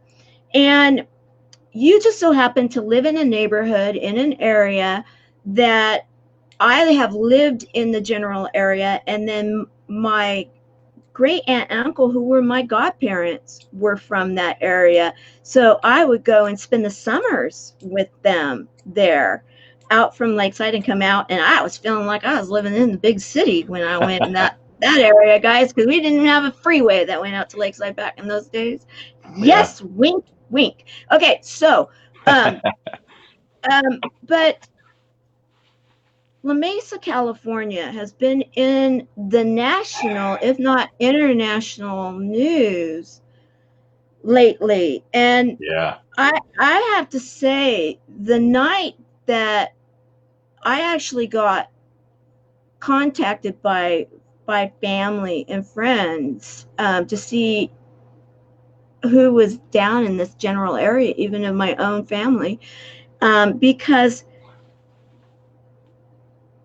And you just so happen to live in a neighborhood, in an area that I have lived in the general area, and then my great aunt and uncle, who were my godparents, were from that area. So I would go and spend the summers with them there, out from Lakeside, and come out, and I was feeling like I was living in the big city when I went in that area, guys, because we didn't even have a freeway that went out to Lakeside back in those days. Yes, yeah. Wink, wink. Okay, so, but La Mesa, California has been in the national, if not international, news lately. And yeah, I have to say, the night that I actually got contacted by family and friends to see who was down in this general area, even of my own family, because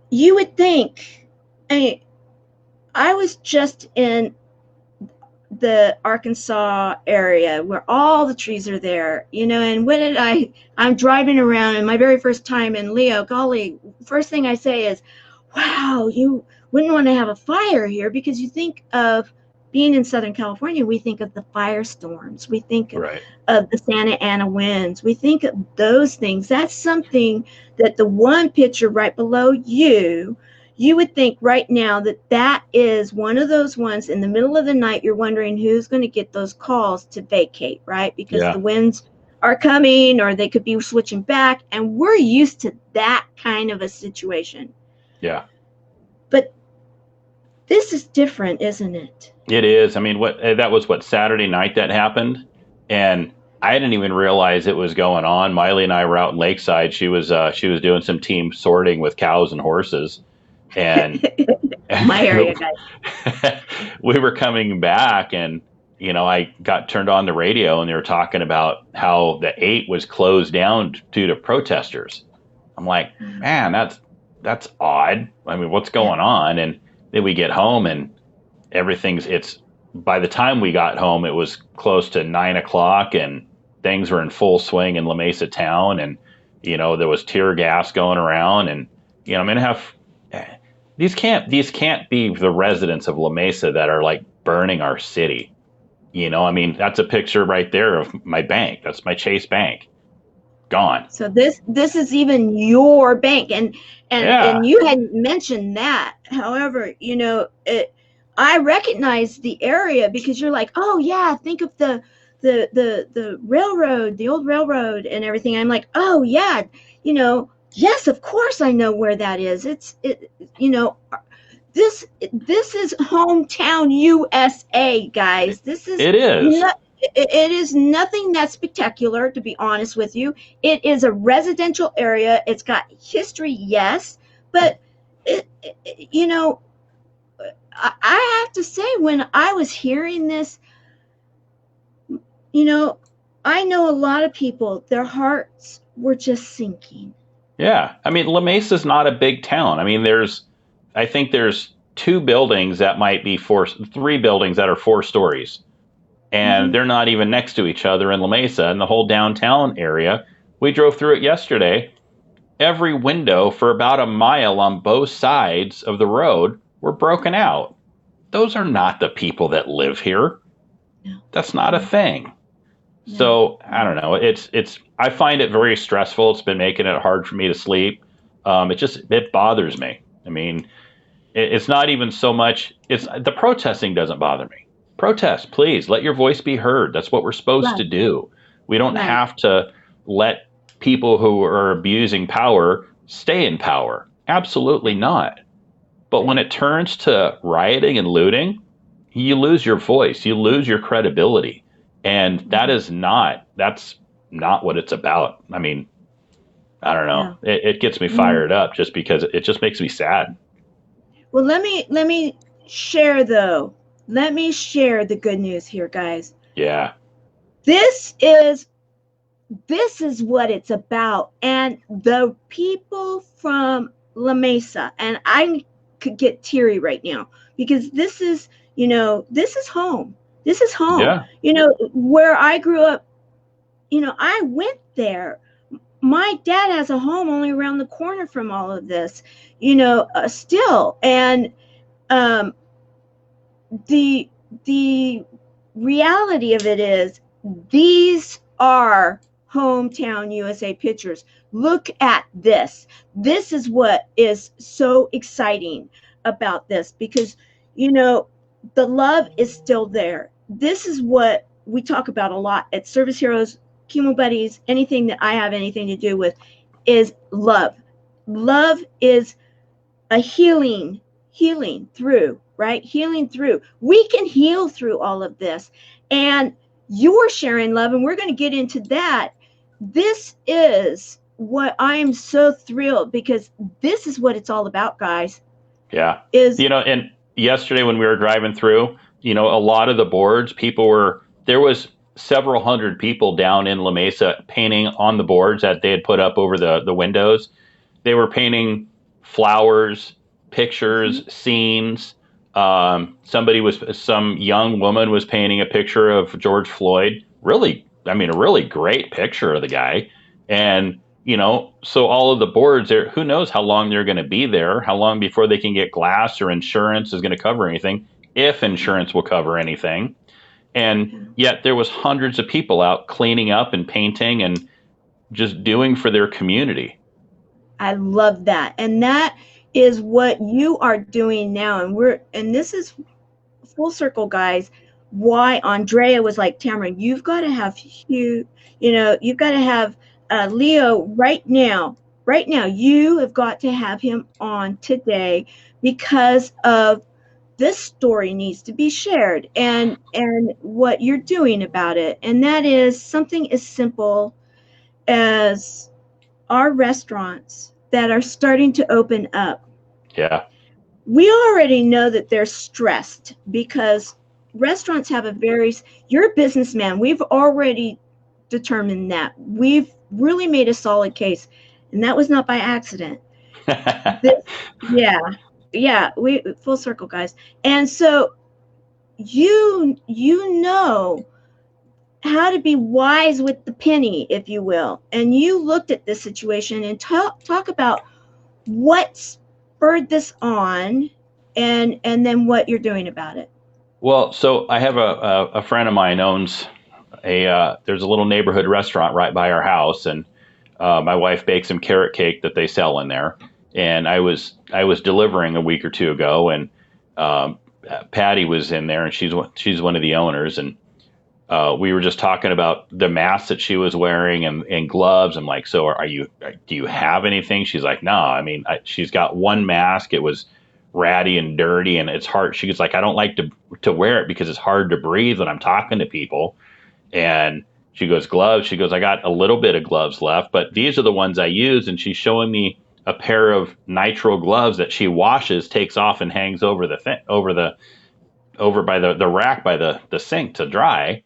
you would think, I was just in the Arkansas area where all the trees are there, and I'm driving around, and my very first time in Leo, golly, first thing I say is, wow, you wouldn't want to have a fire here, because you think of being in Southern California, we think of the firestorms, we think of the Santa Ana winds, we think of those things. That's something that the one picture right below you would think right now that is one of those ones in the middle of the night, you're wondering who's going to get those calls to vacate, right? Because the winds are coming, or they could be switching back, and we're used to that kind of a situation. Yeah. But This is different, isn't it? It is. I mean, that was what Saturday night that happened, and I didn't even realize it was going on. Miley and I were out in Lakeside. She was doing some team sorting with cows and horses, and My area, guys. we were coming back, and I got turned on the radio, and they were talking about how the 8 was closed down due to protesters. I'm like, man, that's odd. I mean, what's going on? And then we get home, and it's by the time we got home, it was close to 9 o'clock, and things were in full swing in La Mesa town, and there was tear gas going around, and I'm gonna have these can't be the residents of La Mesa that are like burning our city. I mean, that's a picture right there of my bank. That's my Chase Bank. Gone. So this is even your bank, and you hadn't mentioned that. However, I recognize the area because you're like, oh yeah, think of the railroad, the old railroad and everything. I'm like, oh yeah, yes, of course I know where that is. This is hometown USA, guys. It is. It is nothing that spectacular, to be honest with you. It is a residential area. It's got history, yes, but I have to say, when I was hearing this, I know a lot of people, their hearts were just sinking. Yeah. I mean, La Mesa's not a big town. I mean, I think there's 2 buildings that might be 3 buildings that are 4 stories. And they're not even next to each other in La Mesa, and the whole downtown area. We drove through it yesterday. Every window for about a mile on both sides of the road were broken out. Those are not the people that live here. No. That's not a thing. No. So I don't know. I find it very stressful. It's been making it hard for me to sleep. It bothers me. I mean, it's not even so much. The protesting doesn't bother me. Protest, please. Let your voice be heard. That's what we're supposed to do. We don't have to let people who are abusing power stay in power. Absolutely not. But when it turns to rioting and looting, you lose your voice. You lose your credibility. And that's not what it's about. I mean, I don't know. Yeah. It gets me fired up just because it just makes me sad. Well, let me share, though. Let me share the good news here, guys. Yeah. This is what it's about. And the people from La Mesa, and I could get teary right now because this is home. This is home. Yeah. Where I grew up, I went there. My dad has a home only around the corner from all of this, still. And, the reality of it is, these are hometown USA pictures. Look at this. This is what is so exciting about this, because the love is still there. This is what we talk about a lot at Service Heroes, Chemo Buddies, anything that I have anything to do with, is love. Love is a healing through. Right? Healing through. We can heal through all of this. And you're sharing love, and we're going to get into that. This is what I am so thrilled, because this is what it's all about, guys. Yeah. And yesterday when we were driving through, a lot of the boards, there was several hundred people down in La Mesa painting on the boards that they had put up over the windows. They were painting flowers, pictures, scenes. Some young woman was painting a picture of George Floyd. Really, a really great picture of the guy. And, so all of the boards there, who knows how long they're going to be there, how long before they can get glass or insurance is going to cover anything, if insurance will cover anything. And yet there was hundreds of people out cleaning up and painting and just doing for their community. I love that. And that is what you are doing now. And this is full circle, guys, why Andrea was like, Tamara, you've got to have you've got to have Leo right now. You have got to have him on today because of this story needs to be shared, and what you're doing about it. And that is something as simple as our restaurants that are starting to open up. Yeah. We already know that they're stressed because restaurants have you're a businessman. We've already determined that. We've really made a solid case, and that was not by accident. Yeah, yeah, we full circle, guys. And so you know how to be wise with the penny, if you will. And you looked at this situation and talk about what spurred this on, and then what you're doing about it. Well, so I have a friend of mine owns there's a little neighborhood restaurant right by our house, and my wife bakes some carrot cake that they sell in there. And I was delivering a week or two ago, and Patty was in there, and she's one of the owners, and we were just talking about the mask that she was wearing and gloves. I'm like, so do you have anything? She's like, no. I mean, she's got one mask. It was ratty and dirty, and it's hard. She's like, I don't like to wear it because it's hard to breathe when I'm talking to people. And she goes, gloves. She goes, I got a little bit of gloves left, but these are the ones I use. And she's showing me a pair of nitrile gloves that she washes, takes off, and hangs over over by the rack by the sink to dry.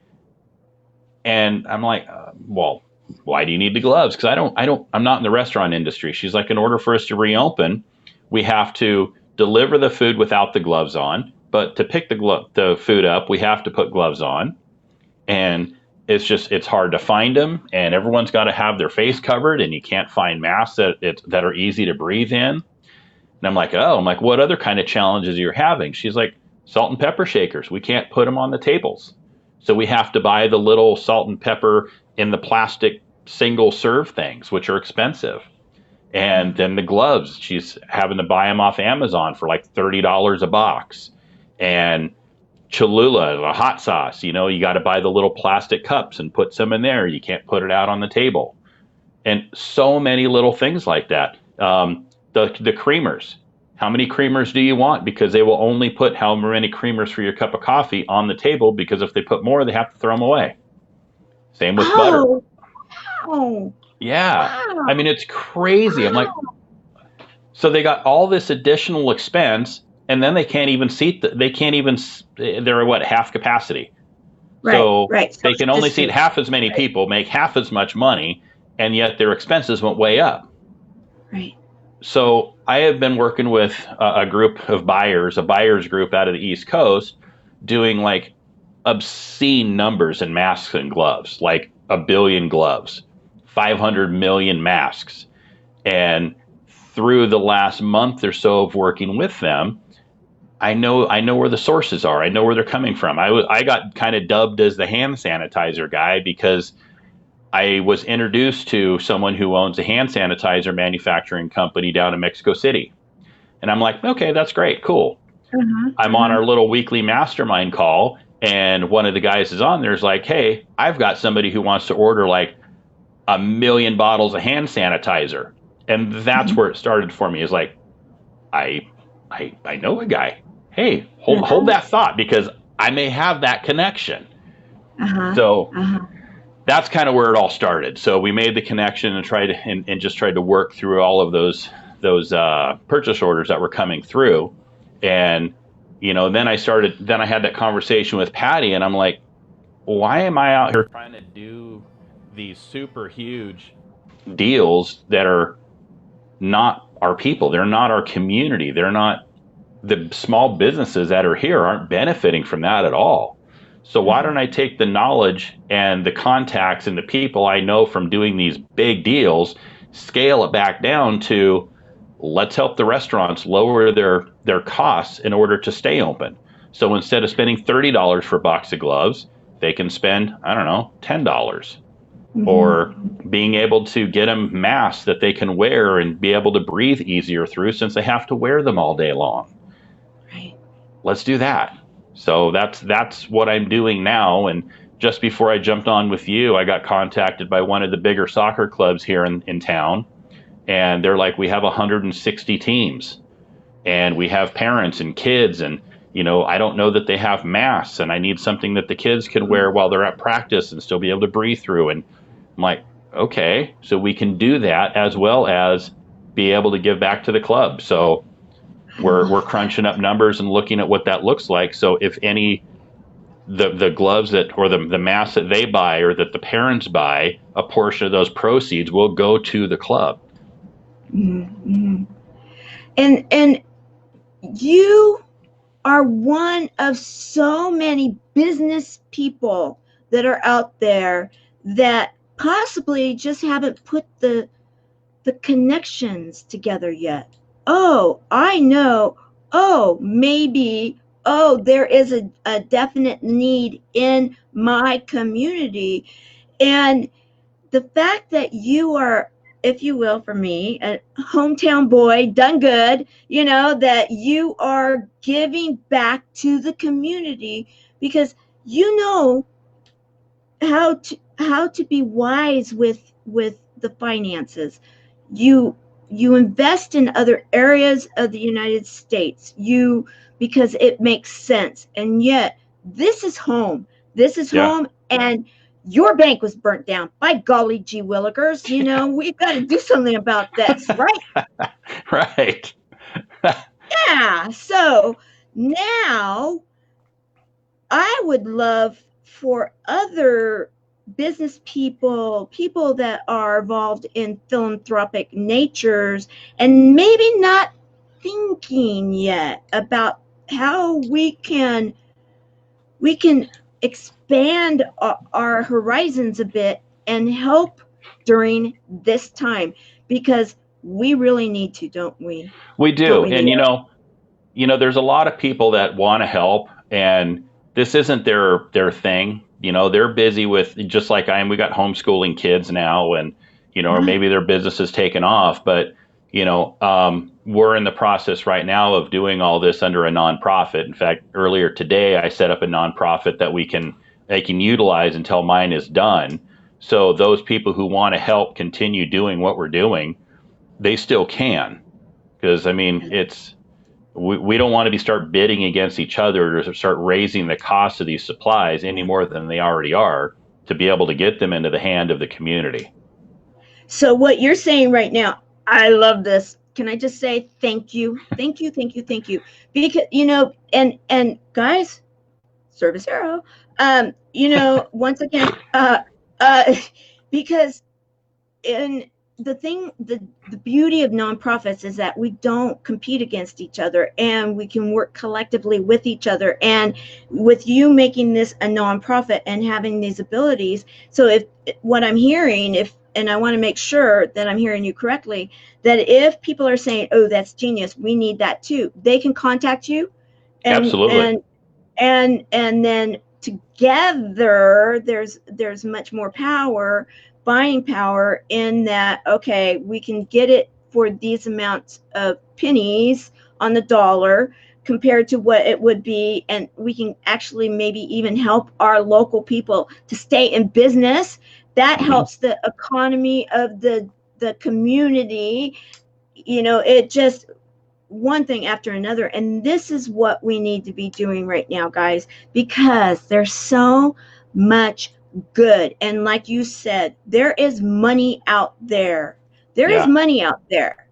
And I'm like, well, why do you need the gloves? Because I'm not in the restaurant industry. She's like, in order for us to reopen, we have to deliver the food without the gloves on. But to pick the food up, we have to put gloves on. And it's hard to find them. And everyone's got to have their face covered. And you can't find masks that are easy to breathe in. And I'm like, what other kind of challenges are you having? She's like, salt and pepper shakers. We can't put them on the tables. So we have to buy the little salt and pepper in the plastic single serve things, which are expensive. And then the gloves, she's having to buy them off Amazon for like $30 a box. And Cholula, the hot sauce, you got to buy the little plastic cups and put some in there. You can't put it out on the table. And so many little things like that. The creamers. How many creamers do you want? Because they will only put how many creamers for your cup of coffee on the table, because if they put more, they have to throw them away. Same with butter. Wow. Yeah. Wow. I mean, it's crazy. I'm like, so they got all this additional expense, and then they can't even they're what, half capacity. Right, so right. They can only seat half as many people, make half as much money, and yet their expenses went way up. Right. So I have been working with a group of buyers, a buyers group out of the East Coast, doing like obscene numbers in masks and gloves, like 1 billion gloves, 500 million masks. And through the last month or so of working with them, I know where the sources are. I know where they're coming from. I got kind of dubbed as the hand sanitizer guy because I was introduced to someone who owns a hand sanitizer manufacturing company down in Mexico City. And I'm like, okay, that's great. Cool. I'm on our little weekly mastermind call, and one of the guys is on there is like, hey, I've got somebody who wants to order like 1 million bottles of hand sanitizer. And that's where it started for me, is like, I know a guy. Hey, hold that thought, because I may have that connection. So that's kind of where it all started. So we made the connection and just tried to work through all of those purchase orders that were coming through. And, then I had that conversation with Patty, and I'm like, why am I out here trying to do these super huge deals that are not our people? They're not our community. They're not the small businesses that are here aren't benefiting from that at all. So why don't I take the knowledge and the contacts and the people I know from doing these big deals, scale it back down to, let's help the restaurants lower their costs in order to stay open. So instead of spending $30 for a box of gloves, they can spend, I don't know, $10. Or being able to get them masks that they can wear and be able to breathe easier through, since they have to wear them all day long. Right. Let's do that. So that's what I'm doing now. And just before I jumped on with you, I got contacted by one of the bigger soccer clubs here in town. And they're like, we have 160 teams, and we have parents and kids, and I don't know that they have masks, and I need something that the kids can wear while they're at practice and still be able to breathe through. And I'm like, okay, so we can do that as well as be able to give back to the club. So I we're love that. crunching up numbers and looking at what that looks like. So if any the gloves that or the masks that they buy or that the parents buy, a portion of those proceeds will go to the club. Mm-hmm. And you are one of so many business people that are out there that possibly just haven't put the connections together yet. Oh, I know. Oh, maybe. Oh, there is a definite need in my community. And the fact that you are, if you will, for me, a hometown boy, done good, that you are giving back to the community because you know how to be wise with the finances. You invest in other areas of the United States. Because it makes sense. And yet this is home. This is Yeah. home, and your bank was burnt down. By golly gee willikers, we've got to do something about this, right? Right. Yeah. So now I would love for other business people that are involved in philanthropic natures and maybe not thinking yet about how we can expand our horizons a bit and help during this time, because we really need to, don't we? We Don't do. we, And Leo? there's a lot of people that want to help, and this isn't their thing. They're busy with, just like I am. We got homeschooling kids now, and or Right. maybe their business has taken off. But we're in the process right now of doing all this under a nonprofit. In fact, earlier today, I set up a nonprofit that they can utilize until mine is done. So those people who want to help continue doing what we're doing, they still can. Because I mean, we don't want to start bidding against each other or start raising the cost of these supplies any more than they already are, to be able to get them into the hand of the community. So what you're saying right now, I love this. Can I just say thank you, thank you, thank you, thank you? Because and guys, service hero. Once again, uh, because in the beauty of nonprofits is that we don't compete against each other, and we can work collectively with each other. And with you making this a nonprofit and having these abilities, so if what I'm hearing, if and I want to make sure that I'm hearing you correctly, that if people are saying, oh, that's genius, we need that too, they can contact you, and Absolutely. and then together there's much more power, buying power, in that, okay, we can get it for these amounts of pennies on the dollar compared to what it would be, and we can actually maybe even help our local people to stay in business. That Hmm. helps the economy of the community. It just, one thing after another. And this is what we need to be doing right now, guys, because there's so much good. And like you said, there is money out there. There is Yeah. money out there.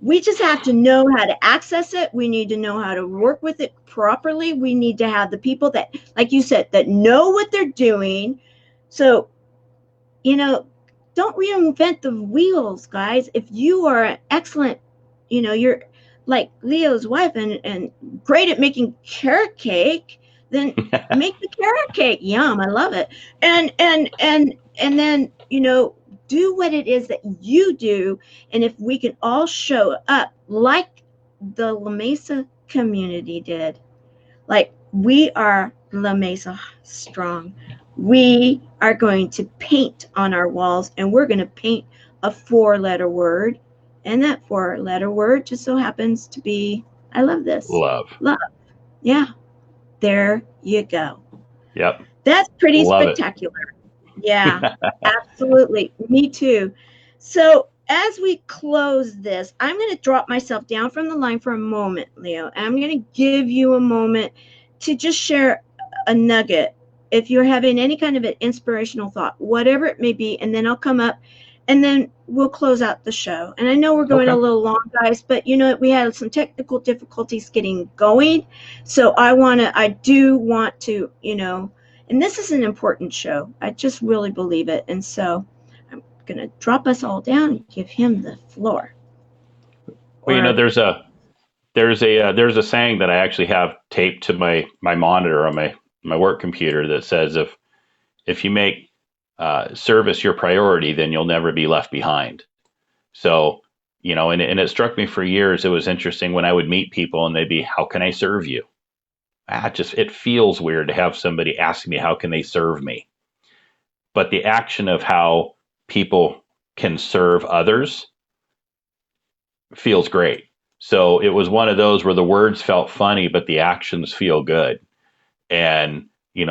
We just have to know how to access it. We need to know how to work with it properly. We need to have the people that, like you said, that know what they're doing. So, you know, don't reinvent the wheels, guys. If you are an excellent, you're like Leo's wife and great at making carrot cake, then make the carrot cake. Yum, I love it. And then, do what it is that you do. And if we can all show up like the La Mesa community did, like, we are La Mesa strong. We are going to paint on our walls, and we're going to paint a 4-letter word. And that 4-letter word just so happens to be, I love this, Love. love. Yeah, there you go. Yep. That's pretty Love it. spectacular. Yeah, absolutely. Me too. So as we close this, I'm going to drop myself down from the line for a moment, Leo. I'm going to give you a moment to just share a nugget. If you're having any kind of an inspirational thought, whatever it may be, and then I'll come up and then we'll close out the show. And I know we're going Okay. a little long, guys, but we had some technical difficulties getting going. So I do want to, and this is an important show. I just really believe it. And so I'm going to drop us all down and give him the floor. Well, there's a saying that I actually have taped to my monitor on my work computer that says if you make service your priority, then you'll never be left behind. So, and it struck me for years. It was interesting when I would meet people and they'd be, how can I serve you? It feels weird to have somebody ask me, how can they serve me? But the action of how people can serve others feels great. So it was one of those where the words felt funny, but the actions feel good. And,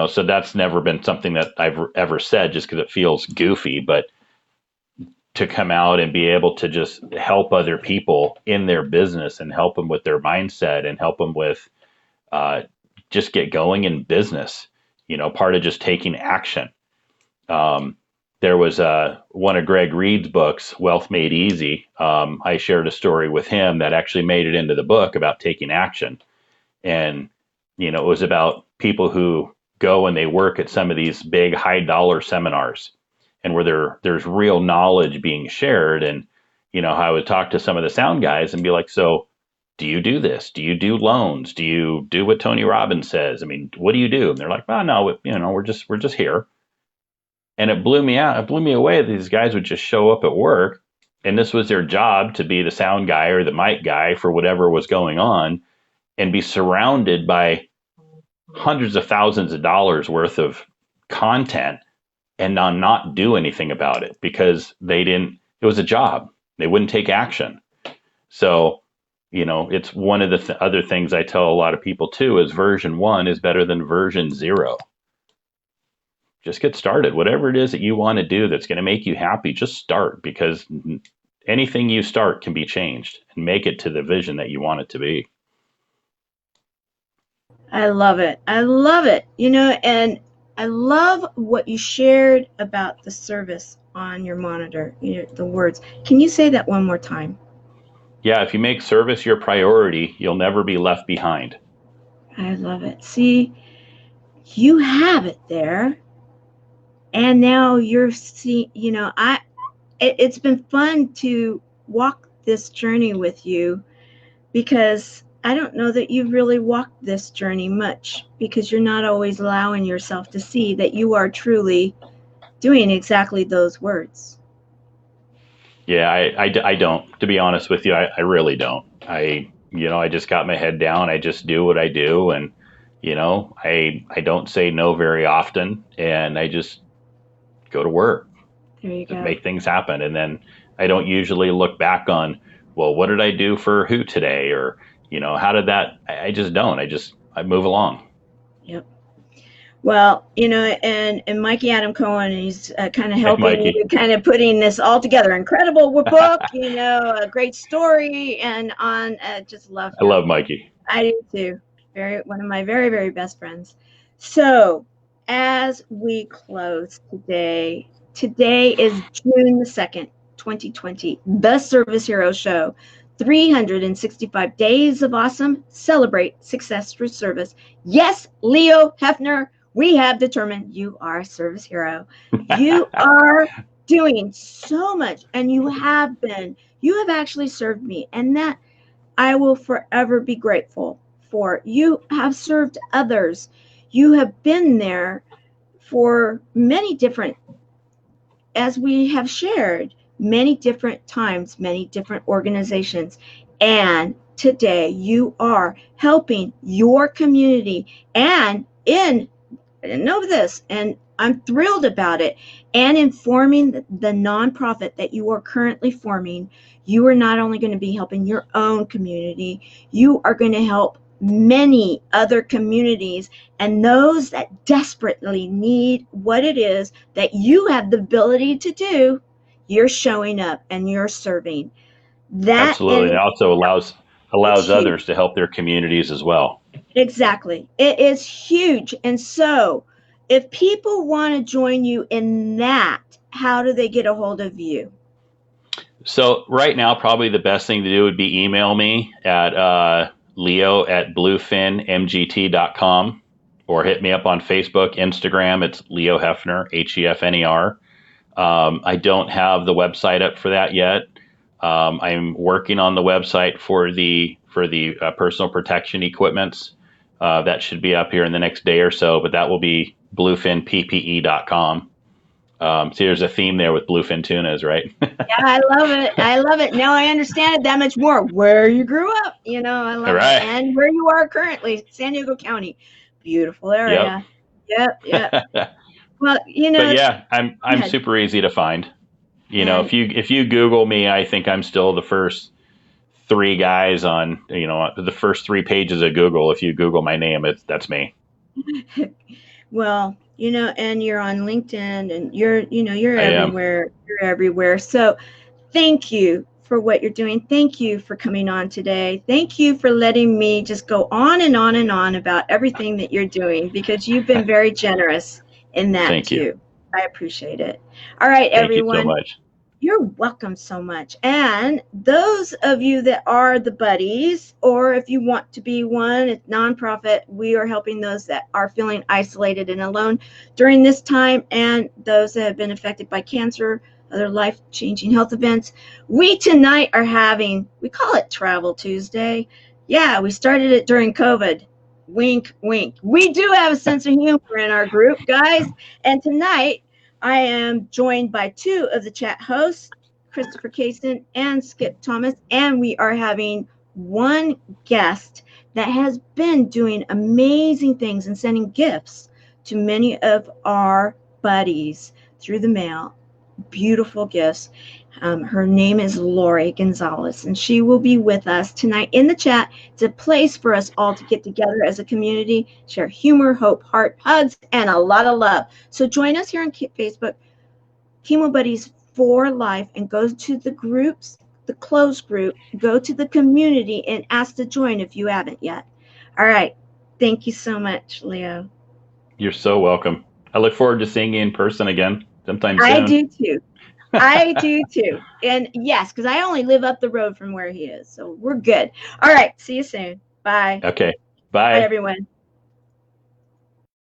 so that's never been something that I've ever said just because it feels goofy, but to come out and be able to just help other people in their business and help them with their mindset and help them with just get going in business, part of just taking action. There was one of Greg Reed's books, Wealth Made Easy. I shared a story with him that actually made it into the book about taking action. And, it was about people who go and they work at some of these big high dollar seminars and where there's real knowledge being shared. And, I would talk to some of the sound guys and be like, so do you do this? Do you do loans? Do you do what Tony Robbins says? I mean, what do you do? And they're like, oh, no, we're just here. And it blew me out. It blew me away that these guys would just show up at work and this was their job to be the sound guy or the mic guy for whatever was going on and be surrounded by hundreds of thousands of dollars worth of content and not do anything about it because it was a job. They wouldn't take action. So, it's one of the other things I tell a lot of people too is version 1 is better than version 0. Just get started. Whatever it is that you want to do that's going to make you happy, just start because anything you start can be changed and make it to the vision that you want it to be. I love it. I love it. And I love what you shared about the service on your monitor, the words. Can you say that one more time? Yeah, if you make service your priority, you'll never be left behind. I love it. See, you have it there. And now you're seeing, it's been fun to walk this journey with you because I don't know that you've really walked this journey much because you're not always allowing yourself to see that you are truly doing exactly those words. Yeah, I don't, to be honest with you, I really don't. I just got my head down. I just do what I do. And, I don't say no very often and I just go to work. There you go. Make things happen. And then I don't usually look back on, well, what did I do for who today? Or, how did that, I just don't, I move along. Yep. Well, and Mikey Adam Cohen, he's kind of helping you kind of putting this all together. Incredible book, a great story and just love him. I love Mikey. I do too. One of my very, very best friends. So as we close today is June the 2nd, 2020, the Service Hero Show. 365 days of awesome. Celebrate success through service. Yes, Leo Hefner, we have determined you are a service hero. You are doing so much, and you have actually served me, and that I will forever be grateful for. You have served others. You have been there for many different, as we have shared, many different times, many different organizations. And today you are helping your community and I didn't know this, and I'm thrilled about it, and informing the nonprofit that you are currently forming. You are not only going to be helping your own community, you are going to help many other communities and those that desperately need what it is that you have the ability to do. you're showing up and you're serving. That Absolutely. in It also it's allows huge. others to help their communities as well. Exactly. It is huge. And so if people want to join you in that, how do they get a hold of you? So right now, probably the best thing to do would be email me at leo@bluefinmgt.com, or hit me up on Facebook, Instagram. It's Leo Hefner, Hefner. I don't have the website up for that yet. I'm working on the website for the personal protection equipments. That should be up here in the next day or so, but that will be bluefinppe.com. See, there's a theme there with bluefin tunas, right? Yeah, I love it. I love it. Now I understand it that much more. Where you grew up, I All love it. right. And where you are currently, San Diego County. Beautiful Yep. area. Yep, yep. Well, But yeah, I'm ahead. super easy to find. And If you Google me, I think I'm still the first three guys on the first three pages of Google. If you Google my name, that's me. well, and you're on LinkedIn and you're I am. everywhere. You're everywhere. So thank you for what you're doing. Thank you for coming on today. Thank you for letting me just go on and on and on about everything that you're doing, because you've been very generous in that Thank you. too. I appreciate it. All right, Thank you so everyone. much. You're welcome so much. And those of you that are the buddies, or if you want to be one, it's nonprofit, we are helping those that are feeling isolated and alone during this time, and those that have been affected by cancer, other life-changing health events. We tonight are having, we call it Travel Tuesday. Yeah, we started it during COVID. Wink, wink. We do have a sense of humor in our group, guys. And tonight, I am joined by two of the chat hosts, Christopher Kaysen and Skip Thomas, and we are having one guest that has been doing amazing things and sending gifts to many of our buddies through the mail. Beautiful gifts. Her name is Lori Gonzalez, and she will be with us tonight in the chat. It's a place for us all to get together as a community, share humor, hope, heart, hugs, and a lot of love. So join us here on Facebook, Chemo Buddies for Life, and go to the groups, the closed group, go to the community and ask to join if you haven't yet. All right. Thank you so much, Leo. You're so welcome. I look forward to seeing you in person again sometime I soon. do too. I do too. And yes, because I only live up the road from where he is. So we're good. All right. See you soon. Bye. Okay. Bye, Bye. everyone.